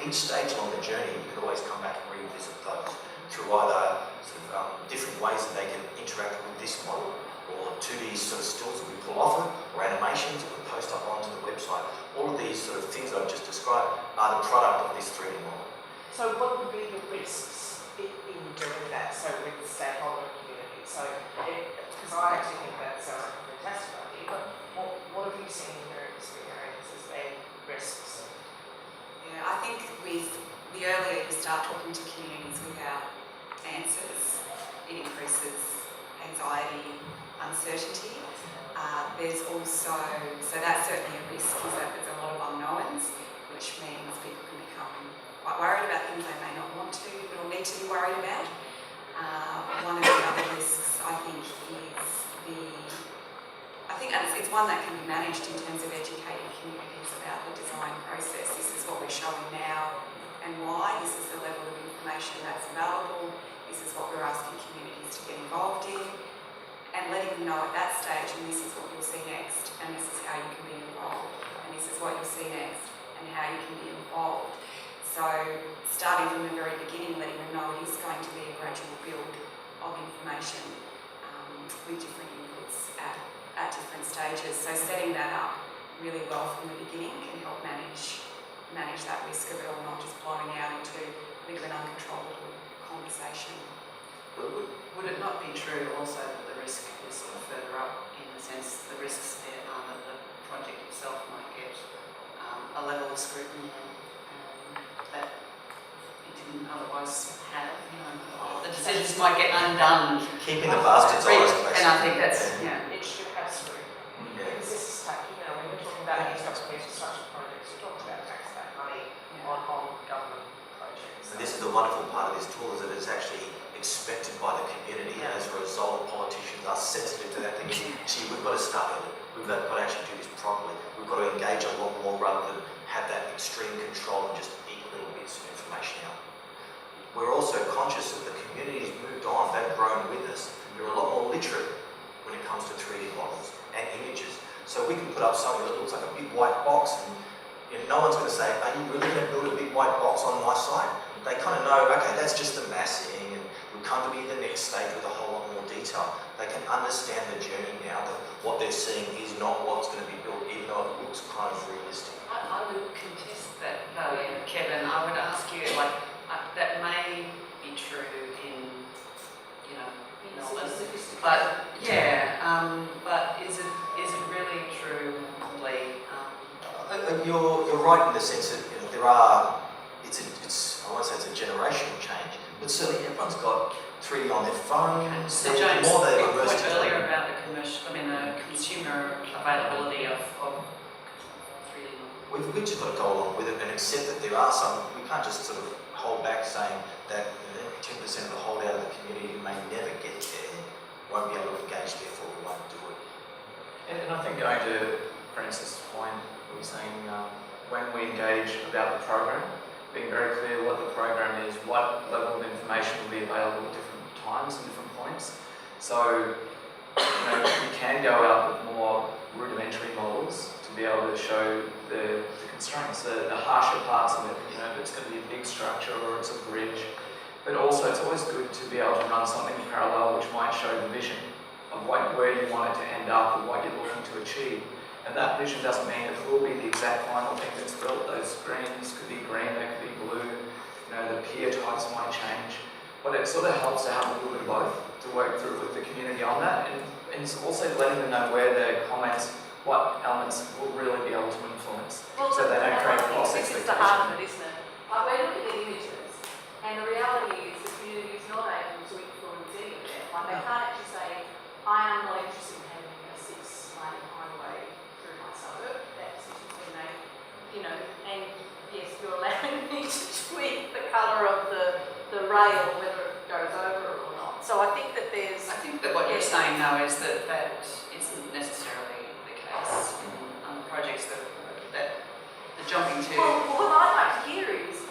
Each stage along the journey, you can always come back and revisit those through either sort of, different ways that they can interact with this model, or 2D sort of stills that we pull off it, or animations that we post up onto the website. All of these sort of things that I've just described are the product of this 3D model. So what would be the risks in doing that, so with the stakeholder community? So, because I actually think that sounds like a fantastic idea, but what have you seen in your experience as being risks? Yeah, I think with the earlier you start talking to communities without answers, it increases anxiety, uncertainty. There's also, so that's certainly a risk, is that there's a lot of unknowns, which means people can become quite worried about things they may not want to or need to be worried about. One of the other risks, I think, is it's one that can be managed in terms of educating communities about the design process. This is what we're showing now and why. This is the level of information that's available. This is what we're asking communities to get involved in. And letting them know at that stage, and this is what you'll see next, and this is how you can be involved, and this is what you'll see next, and how you can be involved. So, starting from the very beginning, letting them know it is going to be a gradual build of information with different inputs at different stages. So, setting that up really well from the beginning can help manage that risk of it all not just blowing out into a bit of an uncontrollable conversation. Would it not be true also that the risk is sort of further up, in the sense the risks there are that the project itself might get a level of scrutiny that it didn't otherwise have? The decisions might get undone. Keeping the bastards honest, basically. And I think that's, It should have scrutiny. Because this is taking, when we're talking about infrastructure projects, we're talking about taxpayer money on government projects. And this is the wonderful part of this tool, is that it's actually expected by the community, and as a result, politicians are sensitive to that, thinking, gee, we've got to start early, we've got to actually do this properly, we've got to engage a lot more rather than have that extreme control and just eat little bits of information out. We're also conscious that the community has moved on, they've grown with us, they're a lot more literate when it comes to 3D models and images. So we can put up something that looks like a big white box, and no one's going to say, are you really going to build a big white box on my site? They kind of know, okay, that's just the massing, and we'll come to be the next stage with a whole lot more detail. They can understand the journey now, that what they're seeing is not what's going to be built, even though it looks kind of realistic. I would contest that though, Kevin. I would ask you, that may be true in, Melbourne, but but is it really true, Lee? You're right in the sense that there are. It's I won't say it's a generational change, but certainly everyone's got 3D on their phones. So James, more they your immerse point into earlier about the consumer availability of 3D. We've just got to go along with it and accept that there are some. We can't just sort of hold back saying that 10% of the holdout of the community may never get there, won't be able to engage, therefore we won't do it. And I think going to Francis' point, we were saying when we engage about the program, being very clear what the program is, what level of information will be available at different times and different points. So, we can go out with more rudimentary models to be able to show the constraints, the harsher parts of it. If it's going to be a big structure or it's a bridge. But also, it's always good to be able to run something in parallel which might show the vision of where you want it to end up or what you're looking to achieve. And that vision doesn't mean it will be the exact final thing that's built. Those greens could be green, they could be blue, you know, the pier types might change. But it sort of helps to have a little bit of both to work through with the community on that, and it's also letting them know where their comments, what elements will really be able to influence, so they don't create false This is the heart of expectations. it, isn't it? Like, we're looking at images, and the reality is the community is not able to influence any of them. Like, they can't actually say, I am not interested in having a 6-lane highway through my suburb. That decision's been made, you know, and yes, you're allowing me to tweak the colour of the rail, whether it goes over or not. So I think that there's... I think that what you're saying though is that that isn't necessarily the case on the projects that the jumping to. Well, what I'd like to hear is,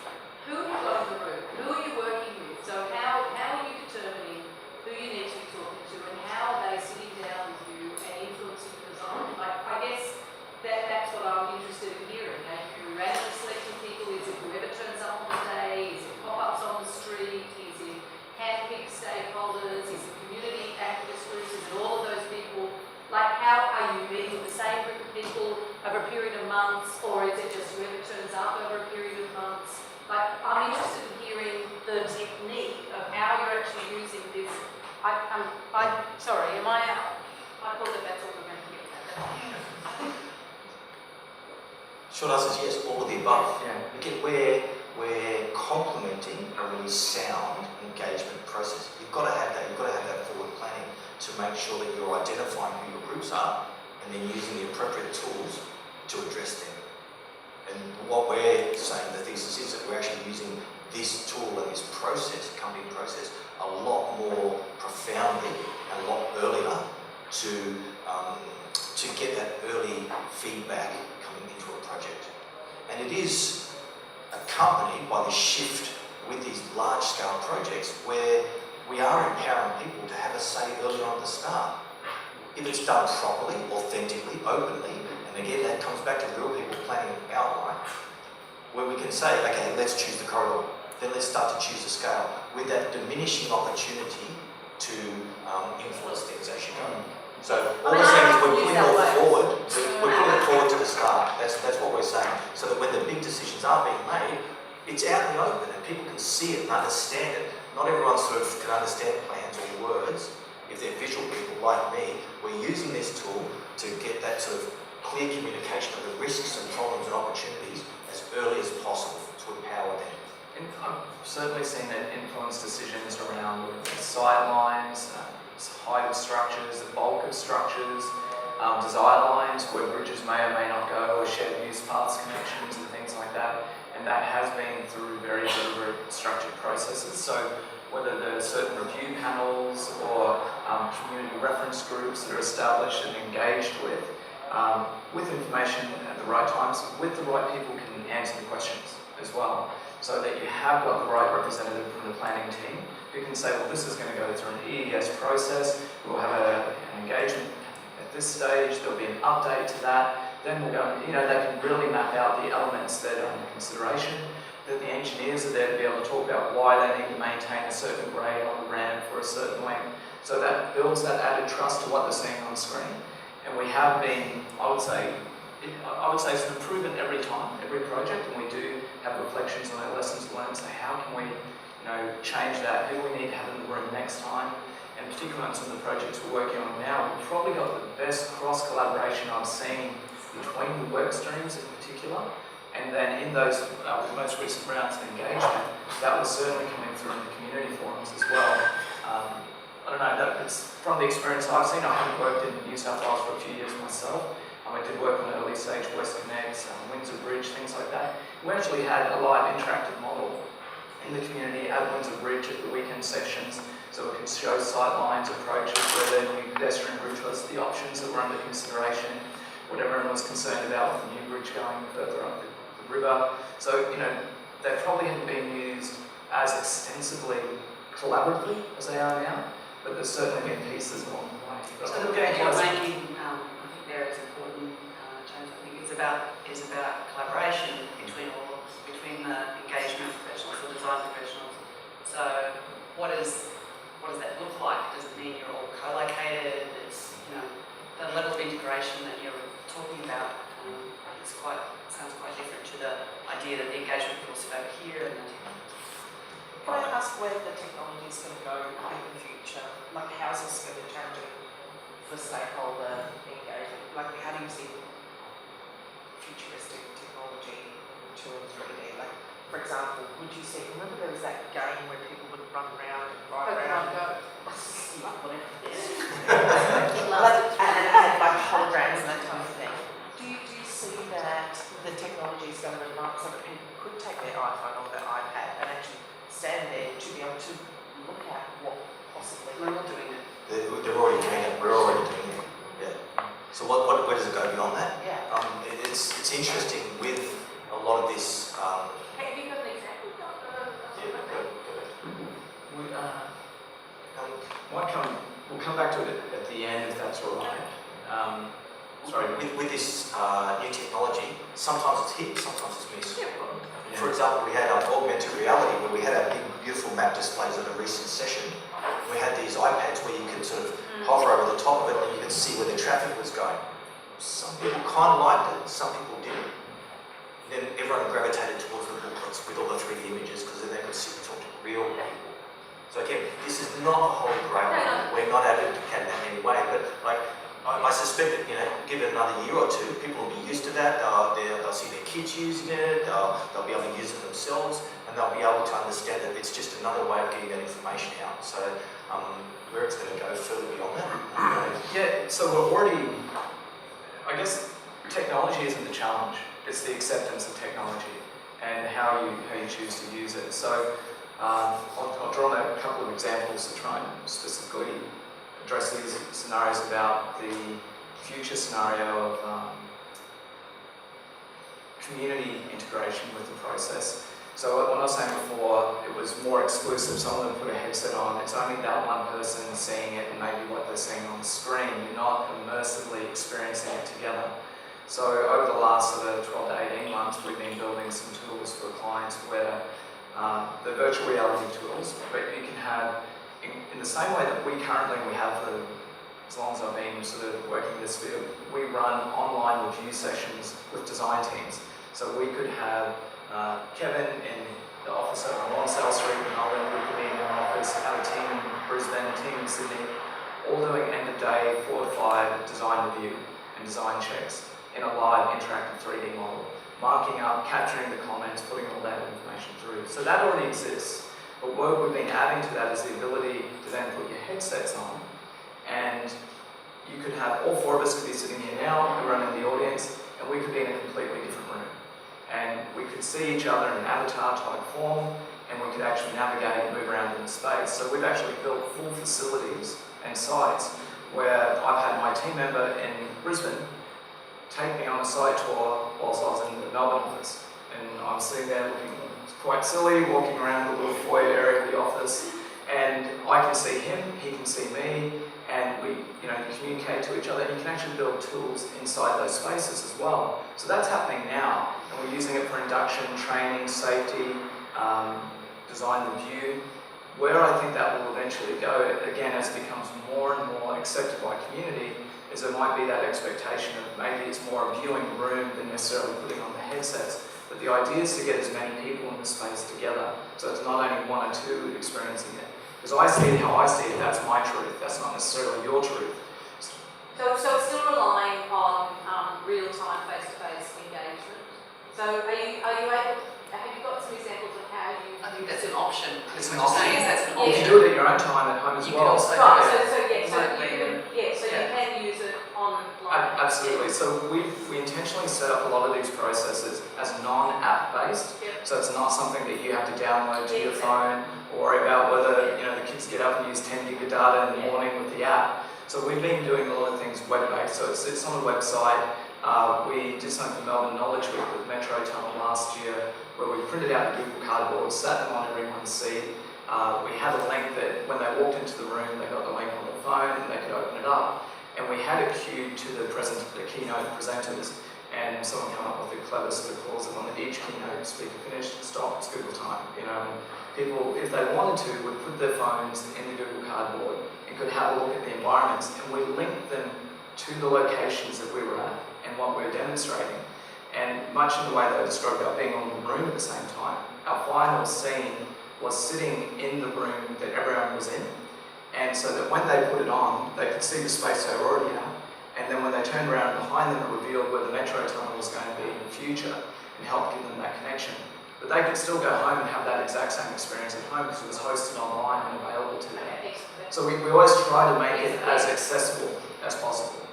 who have you got in the room? Who are you working with? So how are you determining who you need to be talking to, and how are they sitting down with you and influencing the design? Like, I guess that's what I'm interested in hearing. Are you randomly selecting people? Is it whoever turns up on the day? Is it pop-ups on the street? Is it hand-picked stakeholders? Is it community activist groups? Is it all of those people? Like, how are you meeting the same group of people over a period of months, or is it just whoever turns up over a period of months? Like, I'm interested in hearing the technique of how you're actually using this. Sorry, am I out? I thought that's all we're going to hear. Short answer is yes, all of the above. Yeah. Again, we're complementing a really sound engagement process. You've got to have that. You've got to have that forward planning to make sure that you're identifying who your groups are and then using the appropriate tools to address them. And what we're saying, the thesis is that we're actually using this tool and this process, company process, a lot more profoundly and a lot earlier to get that early feedback coming into a project. And it is accompanied by the shift with these large-scale projects where we are empowering people to have a say early on at the start. If it's done properly, authentically, openly, and again that comes back to real people planning an outline, where we can say, okay, let's choose the corridor, then let's start to choose the scale, with that diminishing opportunity to influence things as you go. So all we're saying is we're putting it forward, we're putting it forward to the start. That's what we're saying. So that when the big decisions are being made, it's out in the open and people can see it and understand it. Not everyone sort of can understand plans or words. If they're visual people like me, we're using this tool to get that sort of clear communication of the risks and problems and opportunities as early as possible to empower them. And I've certainly seen that influence decisions around sight lines, height of structures, the bulk of structures, design lines where bridges may or may not go, or shared use paths connections and things like that. And that has been through very deliberate structured processes. So whether there's certain review panels or community reference groups that are established and engaged with information at the right times, with the right people can answer the questions as well. So that you have got the right representative from the planning team who can say, well, this is going to go through an EES process, we'll have an engagement at this stage, there'll be an update to that, then we'll go, they can really map out the elements that are under consideration, that the engineers are there to be able to talk about why they need to maintain a certain grade on the ramp for a certain length. So that builds that added trust to what they're seeing on screen. And we have been, I would say it's an improvement every time, every project, and we do have reflections on our lessons learned, say how can we change that, who do we need to have in the room next time, and particularly on some of the projects we're working on now, we've probably got the best cross-collaboration I've seen between the work streams in particular, and then in those most recent rounds of engagement, that was certainly coming through in the community forums as well. I don't know, it's from the experience I've seen. I haven't worked in New South Wales for a few years myself. I did work on early stage West Connects, Windsor Bridge, things like that. We actually had a live interactive model in the community at Windsor Bridge at the weekend sessions, so we could show sight lines, approaches, where the new pedestrian bridge was, the options that were under consideration, what everyone was concerned about with the new bridge going further up the river. So, they probably haven't been used as extensively collaboratively as they are now, but there's certainly been pieces along the way. So the point you're making, I think there is important, James. I think it's about collaboration between the engagement professionals, the design professionals. So what does that look like? Does it mean you're all co-located? It's the level of integration that you're talking where the technology is going to go in the future? Like, how's this going to change it for stakeholder engagement? Like, how do you see futuristic technology to 3D? Like, for example, would you see, remember there was that game where people would run around and drive around? Go. Whatever. And had like holograms and that kind of thing. Do you see that the technology is going to advance so that people could take their iPhone or their iPad and actually stand there to be able to look at what possibly We're all doing it. They're already doing it. We're already doing it. Yeah. So where does it go beyond that? Yeah. It's interesting with a lot of this. Have you got an example? Yeah, go ahead. We'll come back to it at the end if that's all right. Sorry. With this new technology, sometimes it's hit, sometimes it's missed. Yeah. For example, we had augmented reality where we had our big, beautiful map displays at a recent session. We had these iPads where you could sort of hover over the top of it and you could see where the traffic was going. Some people kind of liked it, some people didn't. Then everyone gravitated towards the booklets with all the 3D images because then they could sit and talk to real people. So again, this is not the holy grail. We're not advocating that in any way, but like I suspect that give it another year or two, people will be used to that. They'll see their kids using it. They'll be able to use it themselves, and they'll be able to understand that it's just another way of getting that information out. So where it's going to go further beyond that. Yeah. So we're already. I guess technology isn't the challenge. It's the acceptance of technology and how you choose to use it. So. I'll draw on a couple of examples to try and specifically address these scenarios about the future scenario of community integration with the process. So what I was saying before, it was more exclusive. Someone would put a headset on, it's only that one person seeing it and maybe what they're seeing on the screen. You're not immersively experiencing it together. So over the last sort of 12 to 18 months, we've been building some tools for clients where the virtual reality tools, but you can have, in the same way that we have as long as I've been sort of working this field, we run online review sessions with design teams. So we could have Kevin in the office over on Lonsdale Street in Melbourne, we could be in our office, have a team in Brisbane, a team in Sydney, all doing end of day 4 to 5 design review and design checks in a live interactive 3D model. Marking up, capturing the comments, putting all that information through. So that already exists. But what we've been adding to that is the ability to then put your headsets on, and you could have all 4 of us could be sitting here now, everyone in the audience, and we could be in a completely different room. And we could see each other in an avatar type form, and we could actually navigate and move around in the space. So we've actually built full facilities and sites where I've had my team member in Brisbane take me on a site tour whilst I was in the Melbourne office. And I'm sitting there looking quite silly, walking around the little foyer area of the office, and I can see him, he can see me, and we communicate to each other, and you can actually build tools inside those spaces as well. So that's happening now, and we're using it for induction, training, safety, design review. Where I think that will eventually go, again, as it becomes more and more accepted by community, is there might be that expectation of maybe it's more a viewing room than necessarily putting on the headsets. But the idea is to get as many people in the space together, so it's not only 1 or 2 experiencing it. Because I see it how I see it, that's my truth, that's not necessarily your truth. So it's still relying on real-time, face-to-face engagement. So have you got some examples of how you... I think that's an option. It's What an you're saying is that's an You option. can do it at your own time at home as You well. can also Right, do it. so you Yeah. can use it online. Absolutely. So we intentionally set up a lot of these processes as non-app based. Yep. So it's not something that you have to download to your phone or worry about whether the kids get up and use 10 gig of data in the morning with the app. So we've been doing a lot of things web-based. So it's on the website. We did something for Melbourne Knowledge Week with Metro Tunnel last year, where we printed out Google Cardboard, sat them on everyone's seat. We had a link that when they walked into the room, they got the link on their phone and they could open it up. And we had it queued to the keynote presenters, and someone came up with a clever sort of clause that when each keynote speaker finished, stop, it's Google time. And people, if they wanted to, would put their phones in the Google Cardboard and could have a look at the environments, and we linked them to the locations that we were at and what we were demonstrating. And much in the way that I described about being on the room at the same time, our final scene was sitting in the room that everyone was in, and so that when they put it on, they could see the space they were already at, and then when they turned around behind them, it revealed where the metro tunnel was going to be in the future and helped give them that connection. But they could still go home and have that exact same experience at home because it was hosted online and available to them. So we always try to make it as accessible as possible.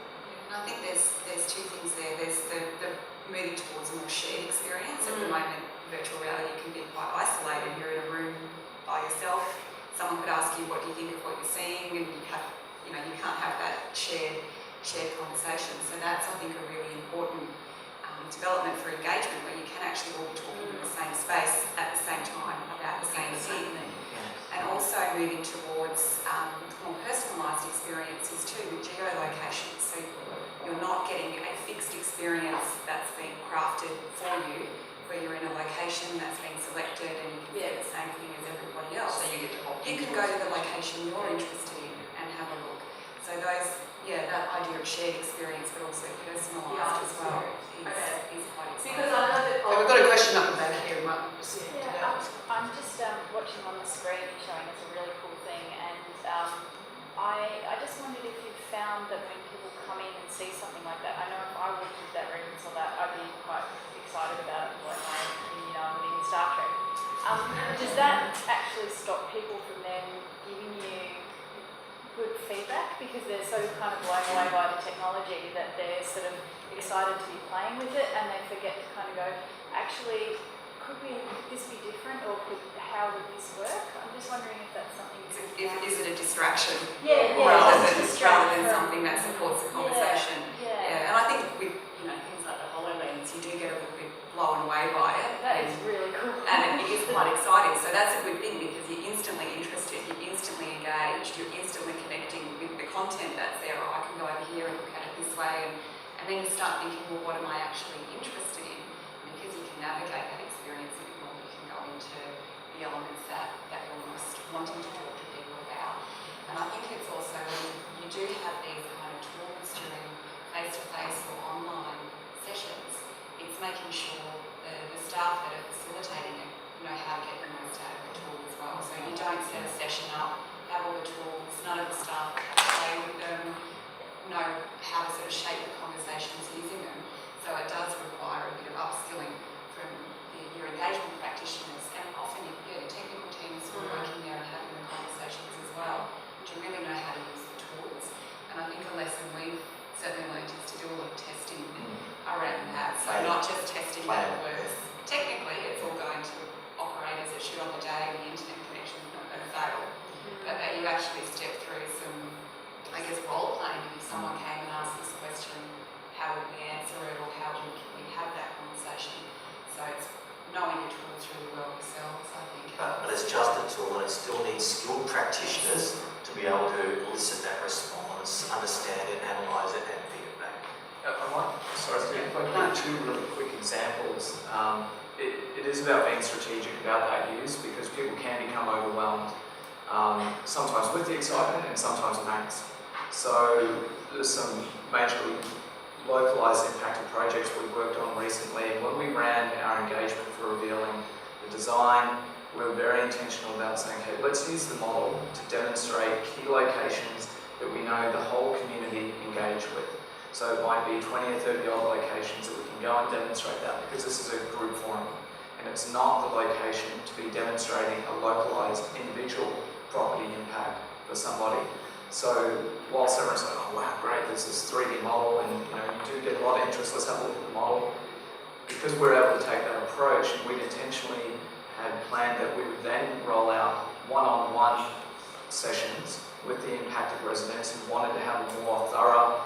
And I think there's two things there. There's the moving towards a more shared experience. At the moment, virtual reality can be quite isolated. You're in a room by yourself. Someone could ask you, what do you think of what you're seeing? And you can't have that shared conversation. So that's, I think, a really important development for engagement, where you can actually all be talking in the same space at the same time about the same thing. And also moving towards more personalised experiences too, with geolocation. So you're not getting a fixed experience that's been crafted for you, where you're in a location that's been selected and you can get the same thing as everybody else. So you get to opt You can go to the location you're interested in and have a look. So that idea of shared experience, but also personalised as well, is quite exciting. Because I know that. So we've got a question up the back here. I'm just watching on the screen showing us a really cool thing, and I just wondered if you found that when people come in and see something like that, I know if I walked into that reference or that, I'd be quite excited about it, like I'm living in Star Trek. Does that actually stop people from then giving you good feedback because they're so kind of blown away by the technology that they're sort of excited to be playing with it, and they forget to kind of go, actually, could this be different, or how would this work? I'm just wondering if that's something. Is it a distraction? Rather than something that supports the conversation. And I think with things like the HoloLens, you do get a little bit blown away by it. That is really cool. And it is quite exciting. So that's a good thing because you're instantly interested, you're instantly engaged, you're instantly connecting with the content that's there. I can go over here and look at it this way, and then you start thinking, well, what am I actually interested in? Because you can navigate that experience a bit more, you can go into the elements that you're most wanting to talk to people about. And I think it's also when you do have these kind of tools during face-to-face or online sessions, it's making sure the staff that are facilitating it know how to get the most out of the tool as well. So you don't set a session up, have all the tools, none of the staff have to play with them, know how to sort of shape the conversations using them. So it does require a bit of upskilling from your engagement practitioners, and often the technical teams who are working there and having the conversations as well, to really know how to use the tools. And I think a lesson we've certainly learned is to do a lot of testing around that. So not just testing that it works. Technically, it's all going to operate as it should on the day, the internet connection is not going to fail. But that you actually step through some, I guess, role playing. If someone came and asked this question, how would we answer it, or how would we have that conversation? So it's knowing your tools really well yourselves, I think. But it's just a tool, and it still needs skilled practitioners to be able to elicit that response, understand it, analyse it, and feed it back. If I can give two really quick examples. It is about being strategic about that use, because people can become overwhelmed, sometimes with the excitement and sometimes with angst. So there's some majorly localised impacted projects we've worked on recently, and when we ran our engagement for revealing the design, we were very intentional about saying, okay, let's use the model to demonstrate key locations that we know the whole community engage with. So it might be 20 or 30 odd locations that we can go and demonstrate that, because this is a group forum, and it's not the location to be demonstrating a localised individual property impact for somebody. So whilst everyone's like, oh wow, great, there's this 3D model, and you do get a lot of interest, let's have a look at the model. Because we're able to take that approach, and we'd intentionally had planned that we would then roll out one-on-one sessions with the impacted residents who wanted to have a more thorough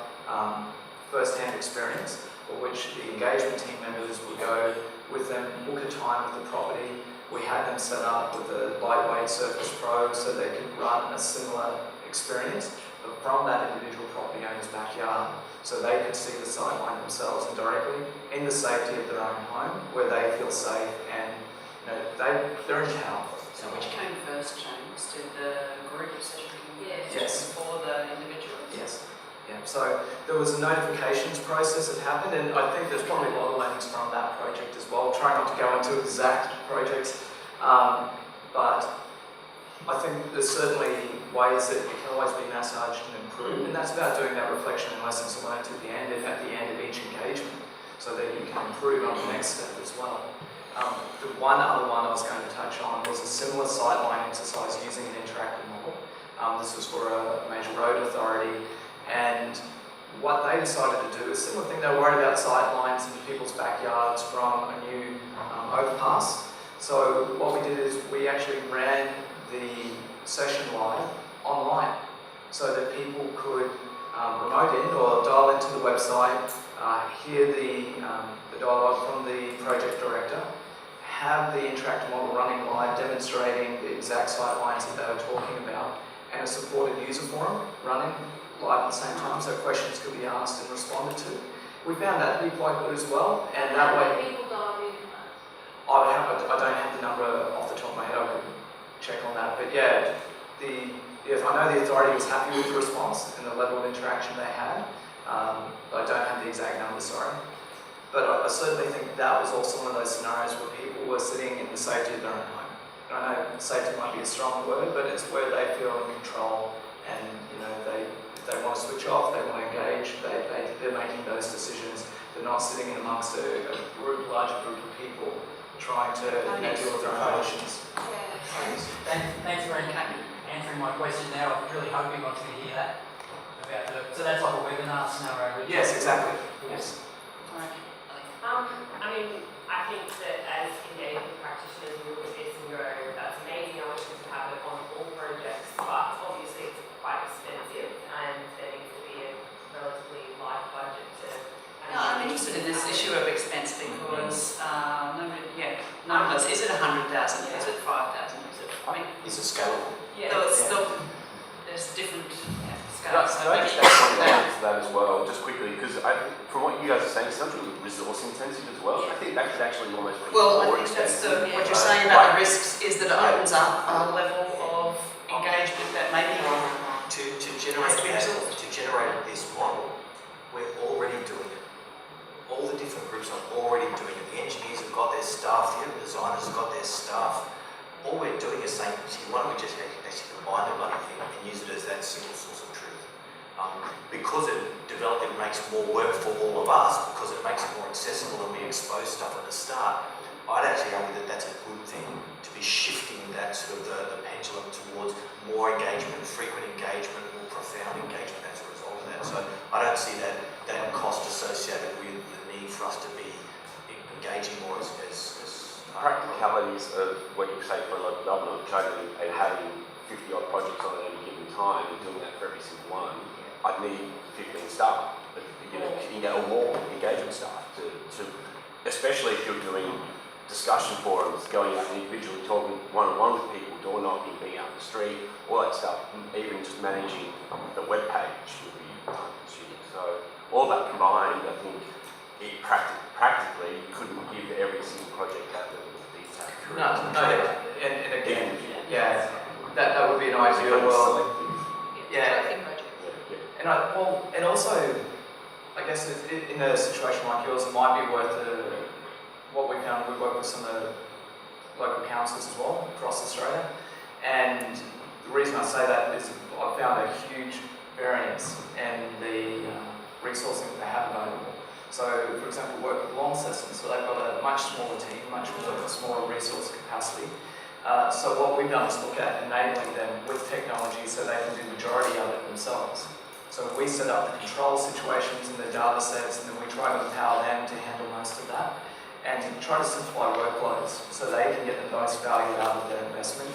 first-hand experience, for which the engagement team members would go with them, book a time with the property. We had them set up with a lightweight Circus Pro so they could run a similar experience, but from that individual property owner's backyard, so they could see the sightline themselves and directly in the safety of their own home, where they feel safe and they're in town. So which came first, James? Did the group session come Yes. before the individuals? Yes. Yeah. So there was a notifications process that happened, and I think there's probably a lot of learnings from that project as well. Try not to go into exact projects, but I think there's certainly ways that it can always be massaged and improved, and that's about doing that reflection and lessons learned at the end of each engagement, so that you can improve on the next step as well. The one other one I was going to touch on was a similar sightline exercise using an interactive model. This was for a major road authority, and what they decided to do is a similar thing. They were worried about sight lines in people's backyards from a new overpass. So what we did is we actually ran the session live online, so that people could remote in or dial into the website, hear the dialogue from the project director, have the interactive model running live, demonstrating the exact sight lines that they were talking about, and a supported user forum running live at the same time, so questions could be asked and responded to. We found that to be quite good as well, and that way, People dial in. I don't have the number off the top of my head, I could check on that, but yeah, I know the authority was happy with the response and the level of interaction they had. I don't have the exact number, sorry. But I certainly think that was also one of those scenarios where people were sitting in the safety of their own home. And I know safety might be a strong word, but it's where they feel in control, and if they want to switch off, they want to engage, they're making those decisions. They're not sitting in amongst a larger group of people trying to deal with their own emotions. Thanks for answering my question there. I was really hoping I was going to hear that. So that's like a webinar scenario. Yes, exactly. Yes. I think that as engagement practitioners, we look at this and go, that's amazing, I wish we could have it on all projects, but obviously it's quite expensive and there needs to be a relatively light budget to... No, I'm interested in this issue of expense because numbers. Is it 100,000? Is it 5,000? Is it scalable? Though it's still, there's different scales. Can I just add something to that as well, just quickly, because from what you guys are saying, it sounds really resource intensive as well. I think that could actually almost be Well, more I think that's expensive. what you're saying about the risks is that it opens up a level of engagement that maybe To generate this model, we're already doing it. All the different groups are already doing it. The engineers have got their staff, the designers have got their staff. All we're doing is saying, why don't we just actually combine the bloody thing and use it as that single source of truth? Because it makes more work for all of us, because it makes it more accessible and we expose stuff at the start, I'd actually argue that that's a good thing, to be shifting that sort of the pendulum towards more engagement, frequent engagement, more profound engagement as a result of that. So I don't see that cost associated with the need for us to be engaging more as practicalities of what you say for a local government, and having 50 odd projects on at any given time and doing that for every single one, I'd need 15 staff, or more engagement staff to especially if you're doing discussion forums, going out individually, talking one-on-one with people, door knocking, being out in the street, all that stuff, even just managing the web page would be time-consuming. So all that combined, I think practically you couldn't give every single project that level of detail. And again, that would be an ideal world. And also, I guess in a situation like yours, it might be worth what we found. We work with some of the local councils as well across Australia, and the reason I say that is I found a huge variance in the resourcing that they have available. So, for example, work with Launceston, so they've got a much smaller team, much more smaller resource capacity. So what we've done is look at enabling them with technology so they can do the majority of it themselves. So we set up the control situations and the data sets, and then we try to empower them to handle most of that and try to simplify workloads so they can get the most value out of their investment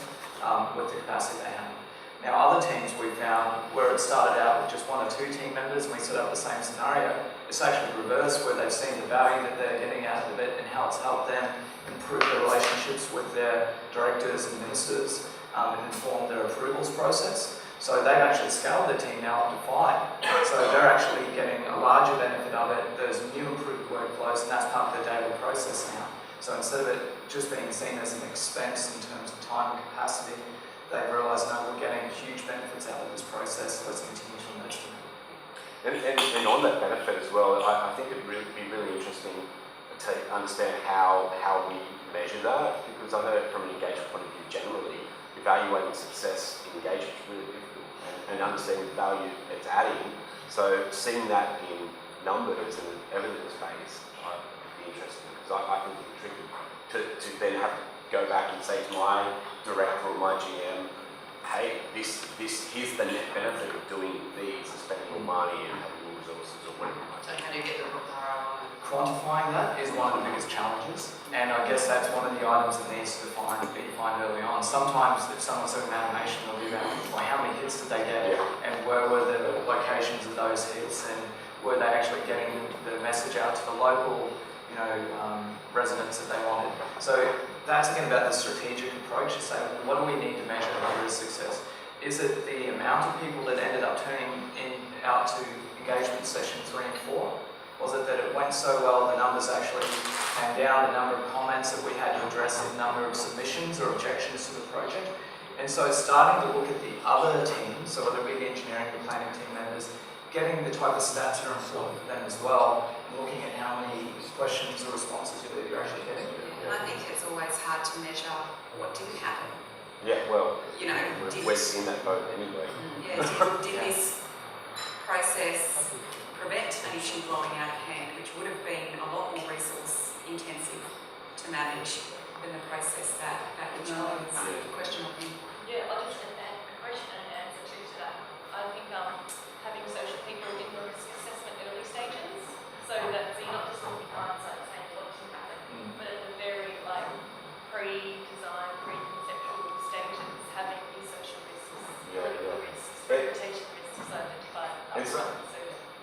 with the capacity they have. Now, other teams we found where it started out with just 1 or 2 team members and we set up the same scenario, it's actually reversed where they've seen the value that they're getting out of it and how it's helped them improve their relationships with their directors and ministers and inform their approvals process. So they've actually scaled their team now up to 5. So they're actually getting a larger benefit of it. There's new improved workflows and that's part of their daily process now. So instead of it just being seen as an expense in terms of time and capacity, they've realised, no, we're getting huge benefits out of this process, let's continue to invest in it. And on that benefit as well, I think it'd be really interesting to take understand how we measure that, because I know from an engagement point of view generally, evaluating success in engagement is really difficult, and understanding the value it's adding. So seeing that in numbers and evidence-based would be interesting, because I think it's tricky to then have to go back and say to my director or my GM, hey, this here's the net benefit of doing these and spending more money and having more resources or whatever. So can you get the ROI? Quantifying that is one of the biggest challenges, and I guess that's one of the items that needs to be defined early on. Sometimes if someone's doing an animation, they'll do that, like how many hits did they get, and where were the locations of those hits, and were they actually getting the message out to the local, residents that they wanted. So that's again about the strategic approach, to say, what do we need to measure here as success? Is it the amount of people that ended up turning out to engagement session 3 and 4? Was it that it went so well, the numbers actually came down, the number of comments that we had to address, the number of submissions or objections to the project? And so starting to look at the other teams, so whether it be the engineering or planning team members, getting the type of stats that are important for them as well, and looking at how many questions or responses you're actually getting. And I think it's always hard to measure what didn't happen. Yeah, well, Did we're in that boat anyway. did this process prevent an issue blowing out of hand, which would have been a lot more resource intensive to manage than the process that we chose? Question of you. Yeah, I'll just add a question and an answer to that. I think having social people in the risk assessment early stages, so that you're not just looking at hindsight saying what didn't happen, but at the very pre-design, pre-conceptual stages, having these social risks, political risks, reputation risks identified upfront.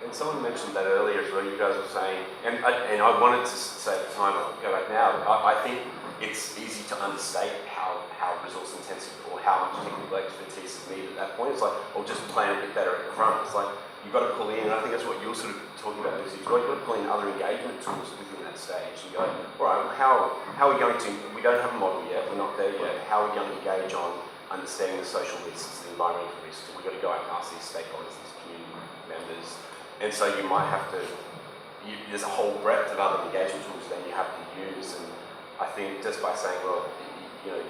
And someone mentioned that earlier as well, you guys were saying, and I wanted to say at the time, I'll go back now, I think it's easy to understate how resource intensive or how much technical expertise is needed at that point. It's like, just plan a bit better at the front. It's like, you've got to pull in, and I think that's what you're sort of talking about, Lucy, you've got to pull in other engagement tools within that stage and go, all right, well, how are we going to, we don't have a model yet, we're not there yet, how are we going to engage on understanding the social risks, the environmental risks? We've got to go out and ask these stakeholders, these community members. And so you might have to, there's a whole breadth of other engagement tools then you have to use, and I think just by saying, well,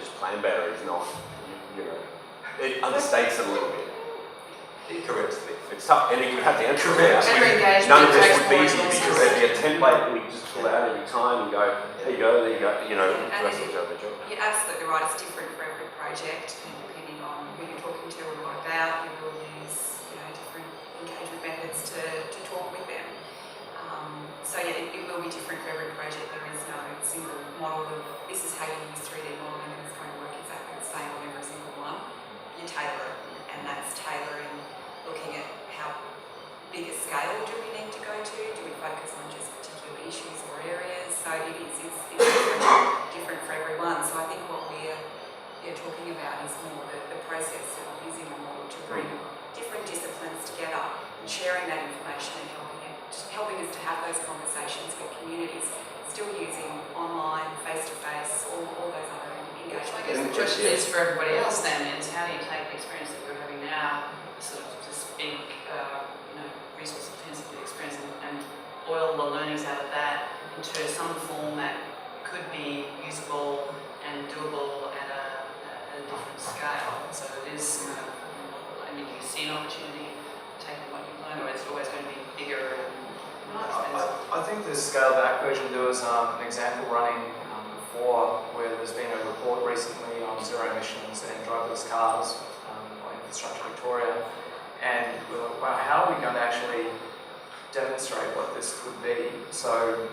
just plan better is not, it understates it a little bit. Correct. It's tough, and you would have to answer it. Better engagement. None of this would be easy because there'd be a template and we just pull it out every time and go, there you go, the rest of the job. You're absolutely right, it's different for every project, and depending on who you're talking to and what about, you will use different engagement methods to talk with them. So it will be different for every project. There is no single model of this is how you use 3D modelling and it's going to work exactly the same on every single one. You tailor it, and that's tailoring, looking at how big a scale do we need to go to? Do we focus on just particular issues or areas? So it's different for everyone. So I think what we're talking about is more the process of using a model to bring different disciplines together and sharing that information and helping us to have those conversations with communities, still using online, face-to-face, all those other engagement. I guess the question is for everybody else then is how do you take the experience that we're having now, sort of this big, resource intensive experience, and boil the learnings out of that into some form that could be usable and doable at a different scale. So it is, do you see an opportunity taking what you've learned, or is it always going to be bigger and more expensive? I think the scaled back version, there was an example running before where there's been a report recently on zero emissions and driverless cars by Infrastructure Victoria, and we were like, wow, how are we going to actually demonstrate what this could be? So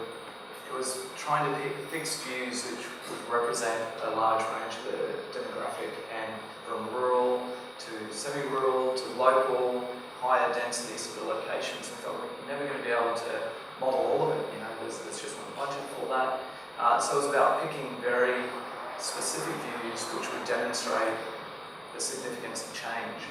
it was trying to pick fixed views which would represent a large range of the demographic, and from rural to semi-rural to local, higher density sort of locations. And thought we're never going to be able to model all of it, there's just not budget for that. So it was about picking very specific views which would demonstrate the significance of change.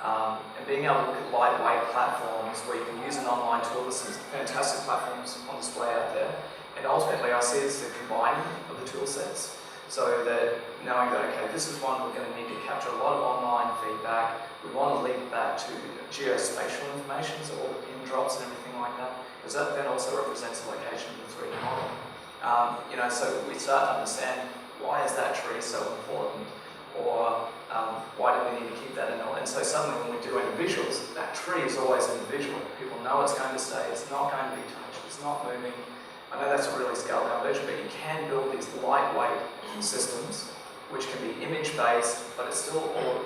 And being able to look at lightweight platforms where you can use an online tool. There's some fantastic platforms on display out there. And ultimately I see it as the combining of the tool sets, so that knowing that, okay, this is one we're going to need to capture a lot of online feedback. We want to link that to geospatial information, so all the pin drops and everything like that, because that then also represents the location of the 3D model. So we start to understand why is that tree so important, or why do we need to keep that in mind? And so suddenly when we do any visuals, that tree is always in the visual. People know it's going to stay, it's not going to be touched, it's not moving. I know that's a really scaled down version, but you can build these lightweight systems which can be image-based, but it's still all,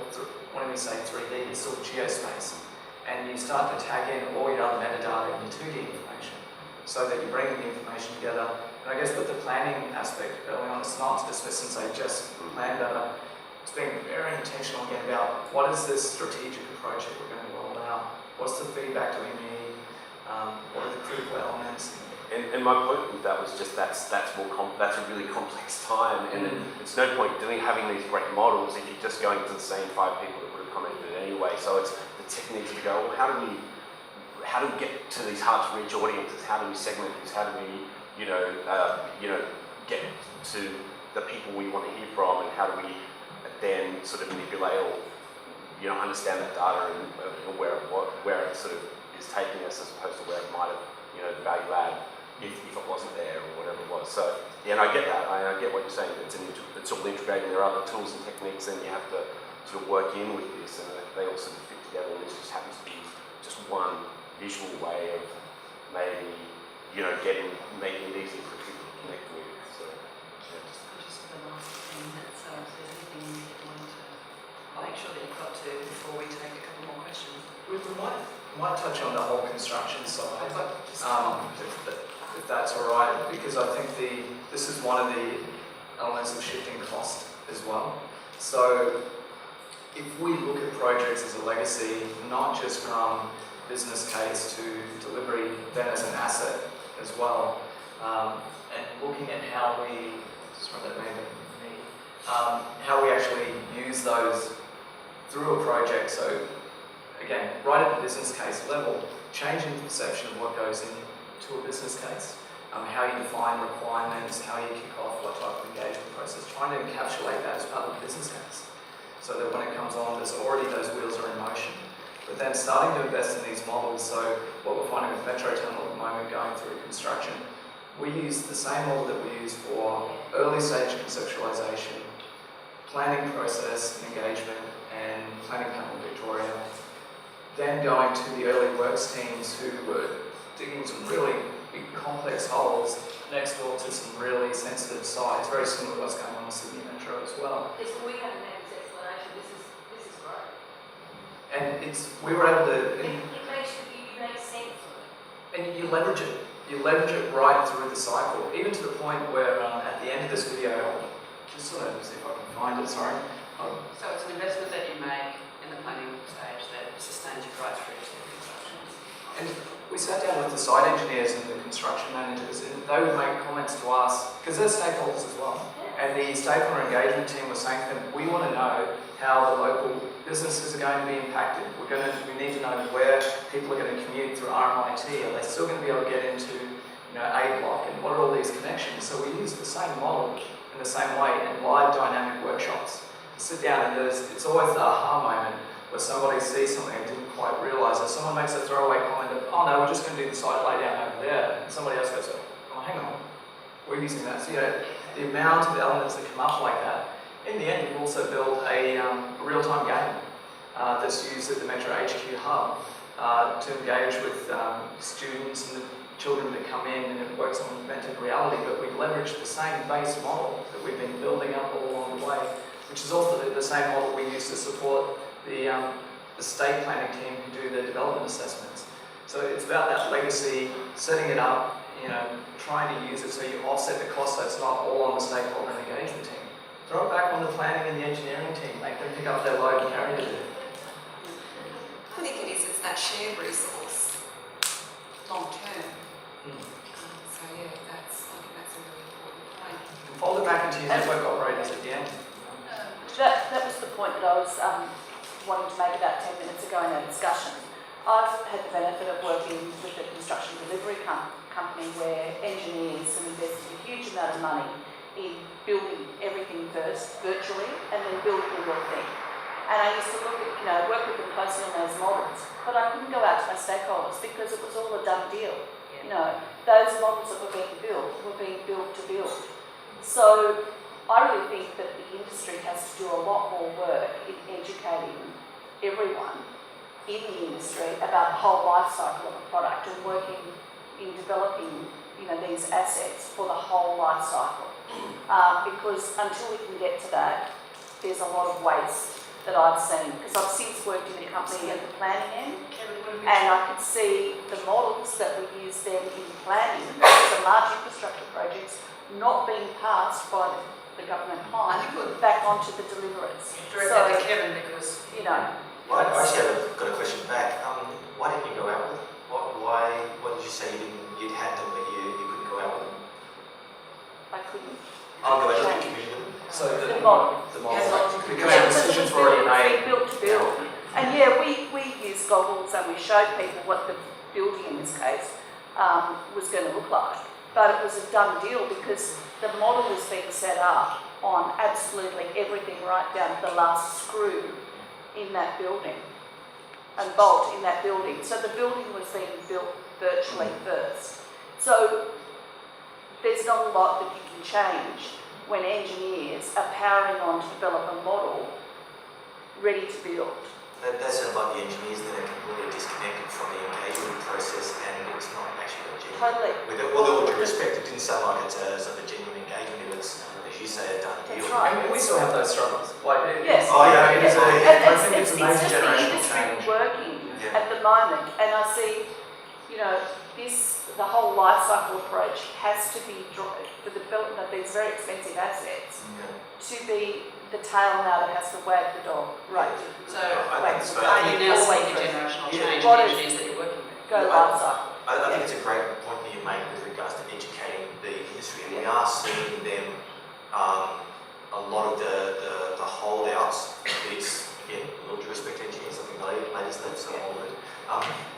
when we say 3D, it's still geospace. And you start to tag in all your other metadata in your 2D information, so that you bring the information together. And I guess with the planning aspect early on, it's not to dismiss and say just plan data. It's being very intentional again about what is this strategic approach that we're going to roll out? What's the feedback do we need? What are the critical elements? And my point with that was just that's a really complex time, and it's no point having these great models if you're just going to the same 5 people that would have commented anyway. So it's the techniques to go, well, how do we get to these hard to reach audiences? How do we segment this? How do we get to the people we want to hear from, and how do we then sort of manipulate or understand that data and where it sort of is taking us, as opposed to where it might have the value add if it wasn't there or whatever it was. So yeah, and I get that. I get what you're saying. It's all integrating. There are other tools and techniques, and you have to sort of work in with this, and they all sort of fit together. And this just happens to be just one visual way of maybe making it easy for people to connect with. So yeah, Just for the last 10 minutes, so if there's anything you want to make sure that you've got to before we take a couple more questions. We might touch on the whole construction side, if that's all right, because I think this is one of the elements of shifting cost as well. So if we look at projects as a legacy, not just from business case to delivery, then as an asset as well, and looking at how we actually use those through a project. So again, right at the business case level, changing the perception of what goes into a business case, how you define requirements, how you kick off what type of engagement process, trying to encapsulate that as part of the business case, so that when it comes on, there's already those wheels are in motion. But then starting to invest in these models, so what we're finding with Metro Tunnel at the moment going through construction, we use the same model that we use for early stage conceptualization, planning process, engagement, and planning panel Victoria. Then going to the early works teams who were digging some really big complex holes next door to some really sensitive sites, very similar to what's going on in Sydney Metro as well. We haven't had this explanation. This is great. And we were able to, It makes sense. and you leverage it. You leverage it right through the cycle, even to the point where at the end of this video, just sort of see if I can find it, sorry. So it's an investment that you make in the planning stage that sustains you right through to the construction. And we sat down with the site engineers and the construction managers, and they would make comments to us, because they're stakeholders as well. And the stakeholder engagement team was saying to them, we want to know how the local businesses are going to be impacted. We need to know where people are going to commute through RMIT. Are they still going to be able to get into A block, and what are all these connections? So we use the same model in the same way in live dynamic workshops. Sit down and it's always the aha moment where somebody sees something and didn't quite realise it. Someone makes a throwaway comment of, oh no, we're just going to do the site laydown over there. And somebody else goes, oh hang on, we're using that. So the amount of elements that come up like that. In the end, we've also built a real-time game that's used at the Metro HQ hub to engage with students and the children that come in, and it works on augmented reality, but we leverage the same base model that we've been building up all along the way, which is also the same model we use to support the state planning team who do the development assessments. So it's about that legacy, setting it up, trying to use it so you offset the cost so it's not all on the stakeholder and engagement team. Throw it back on the planning and the engineering team, make them pick up their load and carry it. I think it's that shared resource, long term. So yeah, I think that's a really important point. Fold it back into your network operators at the end. That was the point that I was wanting to make about 10 minutes ago in our discussion. I've had the benefit of working with a construction delivery company where engineers have invested a huge amount of money in building everything first, virtually, and then building the real thing. And I used to look at, work with them closely on those models, but I couldn't go out to my stakeholders because it was all a done deal. Those models that were being built to build build. So I really think that the industry has to do a lot more work in educating everyone in the industry about the whole life cycle of a product and working in developing, these assets for the whole life cycle. Because until we can get to that, there's a lot of waste that I've seen. Because I've since worked in a company at the planning end, and I could see the models that we use then in planning, the large infrastructure projects, not being passed by the government client back onto the deliverers. Direct that to Kevin because Well, I actually have got a question back. Why didn't you go out with them? Why did you say you'd had them but you couldn't go out with them? I couldn't. I'll go out with the community. So The model. because the decisions were already made. Built to build. And yeah, we use goggles and we showed people what the building in this case was going to look like. But it was a done deal because the model was being set up on absolutely everything right down to the last screw in that building and bolt in that building. So the building was being built virtually first. So there's not a lot that you can change when engineers are powering on to develop a model ready to build. That sounds like the engineers that are completely disconnected from the engagement process and it's not actually a genuine. Totally. With all due respect, it didn't sound like it's a sort of genuine engagement. It was, as you say, a done deal. That's right. And we still have those struggles. Yes. It is I think It's it's a major just the generational industry change. working Yeah. at the moment, and I see, the whole life cycle approach has to be for the development of these very expensive assets to be the tail now that has to wag the dog. Right. So, I think so. are you now seeing a generational change in What the is- engineers that you're working with? Go life cycle. I think it's a great point that you make with regards to educating the industry, and we are seeing them a lot of the holdouts. It's again, a little due respect to engineers. I think ladies love some of it.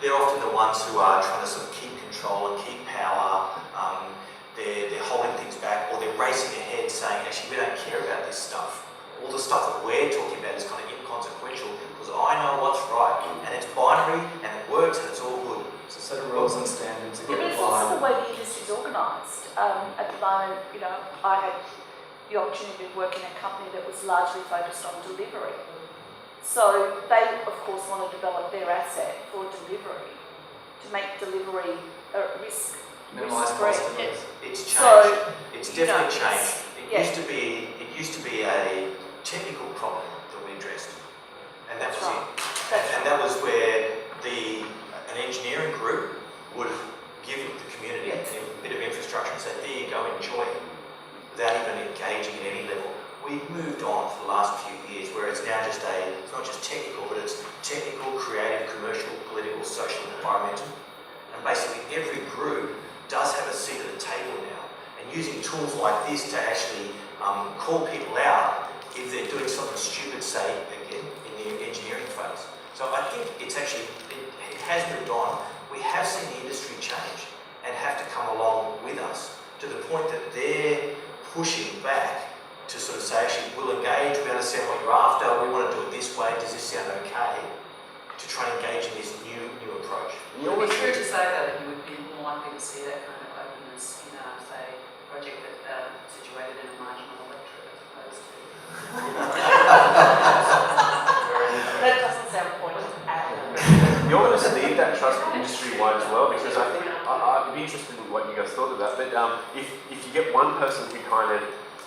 They're often the ones who are trying to sort of keep control and keep power. They're holding things back, or they're racing ahead, saying, "Actually, we don't care about this stuff. All the stuff that we're talking about is kind of inconsequential because I know what's right, and it's binary, and it works, and it's all good." It's a set of rules and standards that Yeah, get but it's also the applied. way the industry is organised. At the moment, I had the opportunity to work in a company that was largely focused on delivery. So they, of course, want to develop their asset for delivery, to make delivery risk-free. Minimise cost of it. It's changed. So, It's definitely changed. It yeah. used to be a technical problem that we addressed, and that That's was right. it. And that was where an engineering group would give the community Yes. a bit of infrastructure and say, "There you go, enjoy it," without even engaging at any level. We've moved on for the last few years, where it's now it's not just technical, but it's technical, creative, commercial, political, social, and environmental. And basically every group does have a seat at the table now. And using tools like this to actually call people out if they're doing something stupid, say, again, in the engineering phase. So I think it's actually, it has moved on. We have seen the industry change and have to come along with us to the point that they're pushing back to sort of say, actually, we'll engage, we understand what you're after, we want to do it this way, does this sound okay? To try and engage in this new approach. Would it be true to say though that you would be more likely to see that kind of openness in a, say, project that situated in a marginal electorate as opposed to... That doesn't sound pointed at all. You almost need that trust industry-wide as well, because I think I'd be interested in what you guys thought of that. But if you get one person who kind of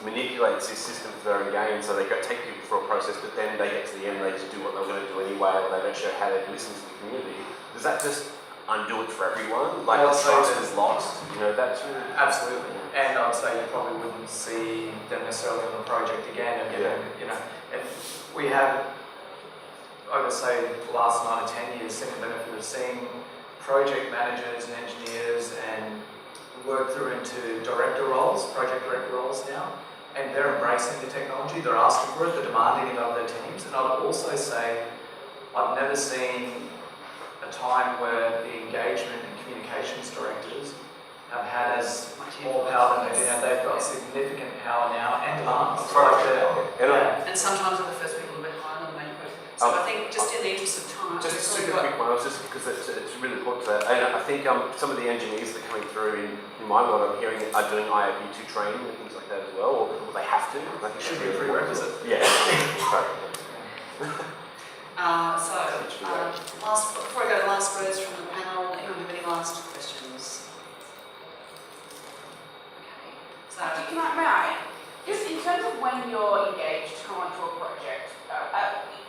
manipulates this system for their own gain, so they take people through a process, but then they get to the end, they just do what they're going to do anyway, or they don't show how they listen to the community. Does that just undo it for everyone? Like, Well, the so trust is lost. That's really... Absolutely. And I'd say you probably wouldn't see them necessarily on the project again. And, and we have, over say the last 9 or 10 years, seen the benefit of seeing project managers and engineers and work through into director roles, project director roles now. And they're embracing the technology, they're asking for it, they're demanding it of their teams. And I'd also say I've never seen a time where the engagement and communications directors have had as much more power than they do now. They've got significant power now and demands. And sometimes they're the first people to be hired on the main project. So I think just in the interest of time. Just a super quick one, I was just, because it's really important to that, and I think some of the engineers that are coming through in my world, I'm hearing are doing IAP2 training and things like that as well, or they have to. I think It should be a prerequisite. Yeah. Before I go to last words from the panel, anyone have any last questions? Okay. So, May I? Just in terms of when you're engaged to come onto a project,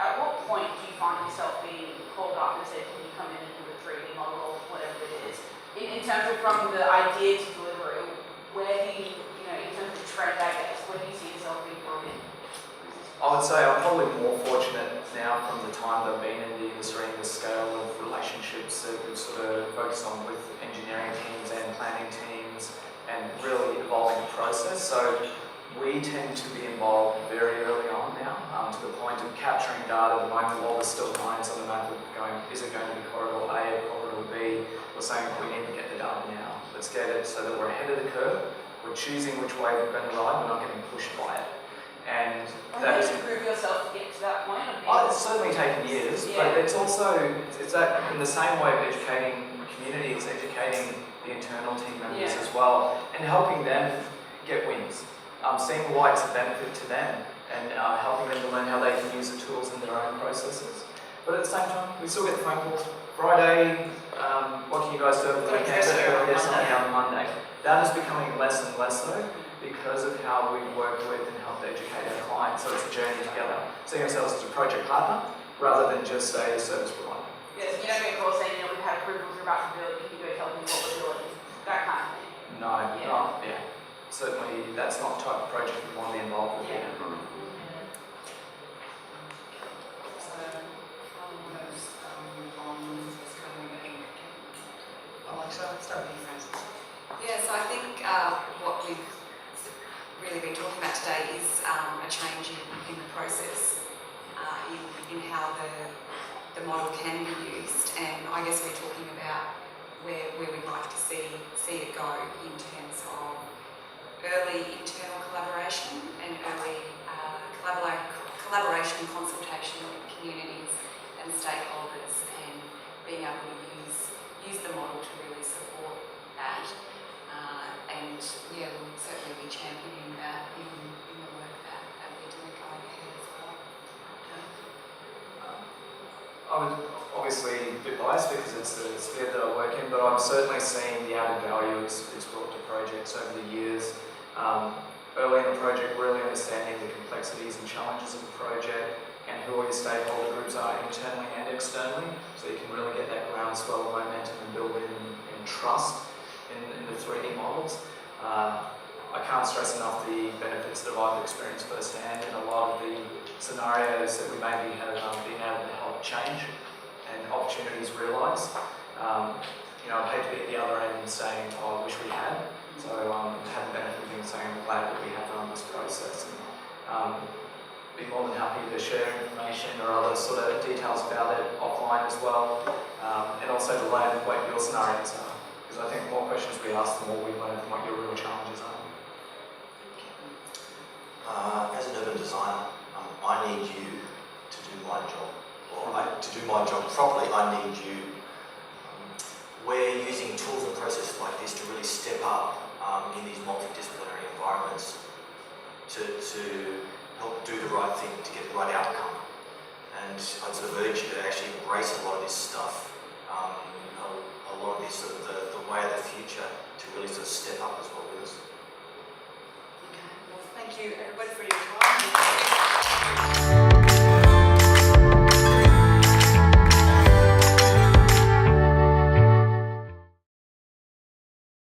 at what point do you find yourself being called up and said, can you come in and do a 3D model or whatever it is? In terms of from the idea to delivery, where do you, in terms of trend, I guess, where do you see yourself being brought in? I would say I'm probably more fortunate now from the time that I've been in the industry and the scale of relationships that we've sort of focused on with engineering teams and planning teams and really evolving the process. So we tend to be involved very early on now, to the point of capturing data at the moment while there's still lines on the map of going, is it going to be corridor A or corridor B? We're saying we need to get the data now. Let's get it so that we're ahead of the curve. We're choosing which way we're going to ride, we're not getting pushed by it. And that is to prove yourself to get to that point of being... it's certainly taken years, but it's also, it's that in the same way of educating communities, educating the internal team members as well, and helping them get wins. Seeing why it's a benefit to them and helping them to learn how they can use the tools in their own processes. But at the same time, we still get the phone calls. Friday, what can you guys do over the weekend? Get something out on Monday. That is becoming less and less so because of how we work with and help educate our clients. So it's a journey together. Seeing ourselves as a project partner rather than just a service provider. Yes, you don't get calls saying, we've had approvals, we're about to build, you can go tell them what we're doing. That kind of thing. No, not, certainly that's not the type of project we want to be involved with. So, start with you, Francis. Yeah, so I think what we've really been talking about today is a change in the process, in how the model can be used, and I guess we're talking about where we'd like to see it go in terms of early internal collaboration and early collaboration and consultation with communities and stakeholders, and being able to use the model to really support that. And we'll certainly be championing that in the work that we're doing going ahead as well. I would obviously be biased because it's the sphere that I work in, but I've certainly seen the added value it's brought to projects over the years. Early in the project, really understanding the complexities and challenges of the project and who all your stakeholder groups are internally and externally, so you can really get that groundswell of momentum and build in trust in the 3D models. I can't stress enough the benefits that I've experienced firsthand in a lot of the scenarios that we maybe have been able to help change and opportunities realised. I'd hate to be at the other end saying, I wish we had. So have the benefit of being saying I'm glad that we have run this process, and be more than happy to share information or other sort of details about it offline as well, and also to learn what your scenarios are, because I think the more questions we ask, the more we learn from what your real challenges are. As an urban designer, I need you to do my job, or to do my job properly, I need you. We're using tools and processes like this to really step up in these multidisciplinary environments to help do the right thing, to get the right outcome. And I'd sort of urge you to actually embrace a lot of this stuff, a lot of this sort of the way of the future, to really sort of step up as well with us. Okay, well, thank you everybody for your time.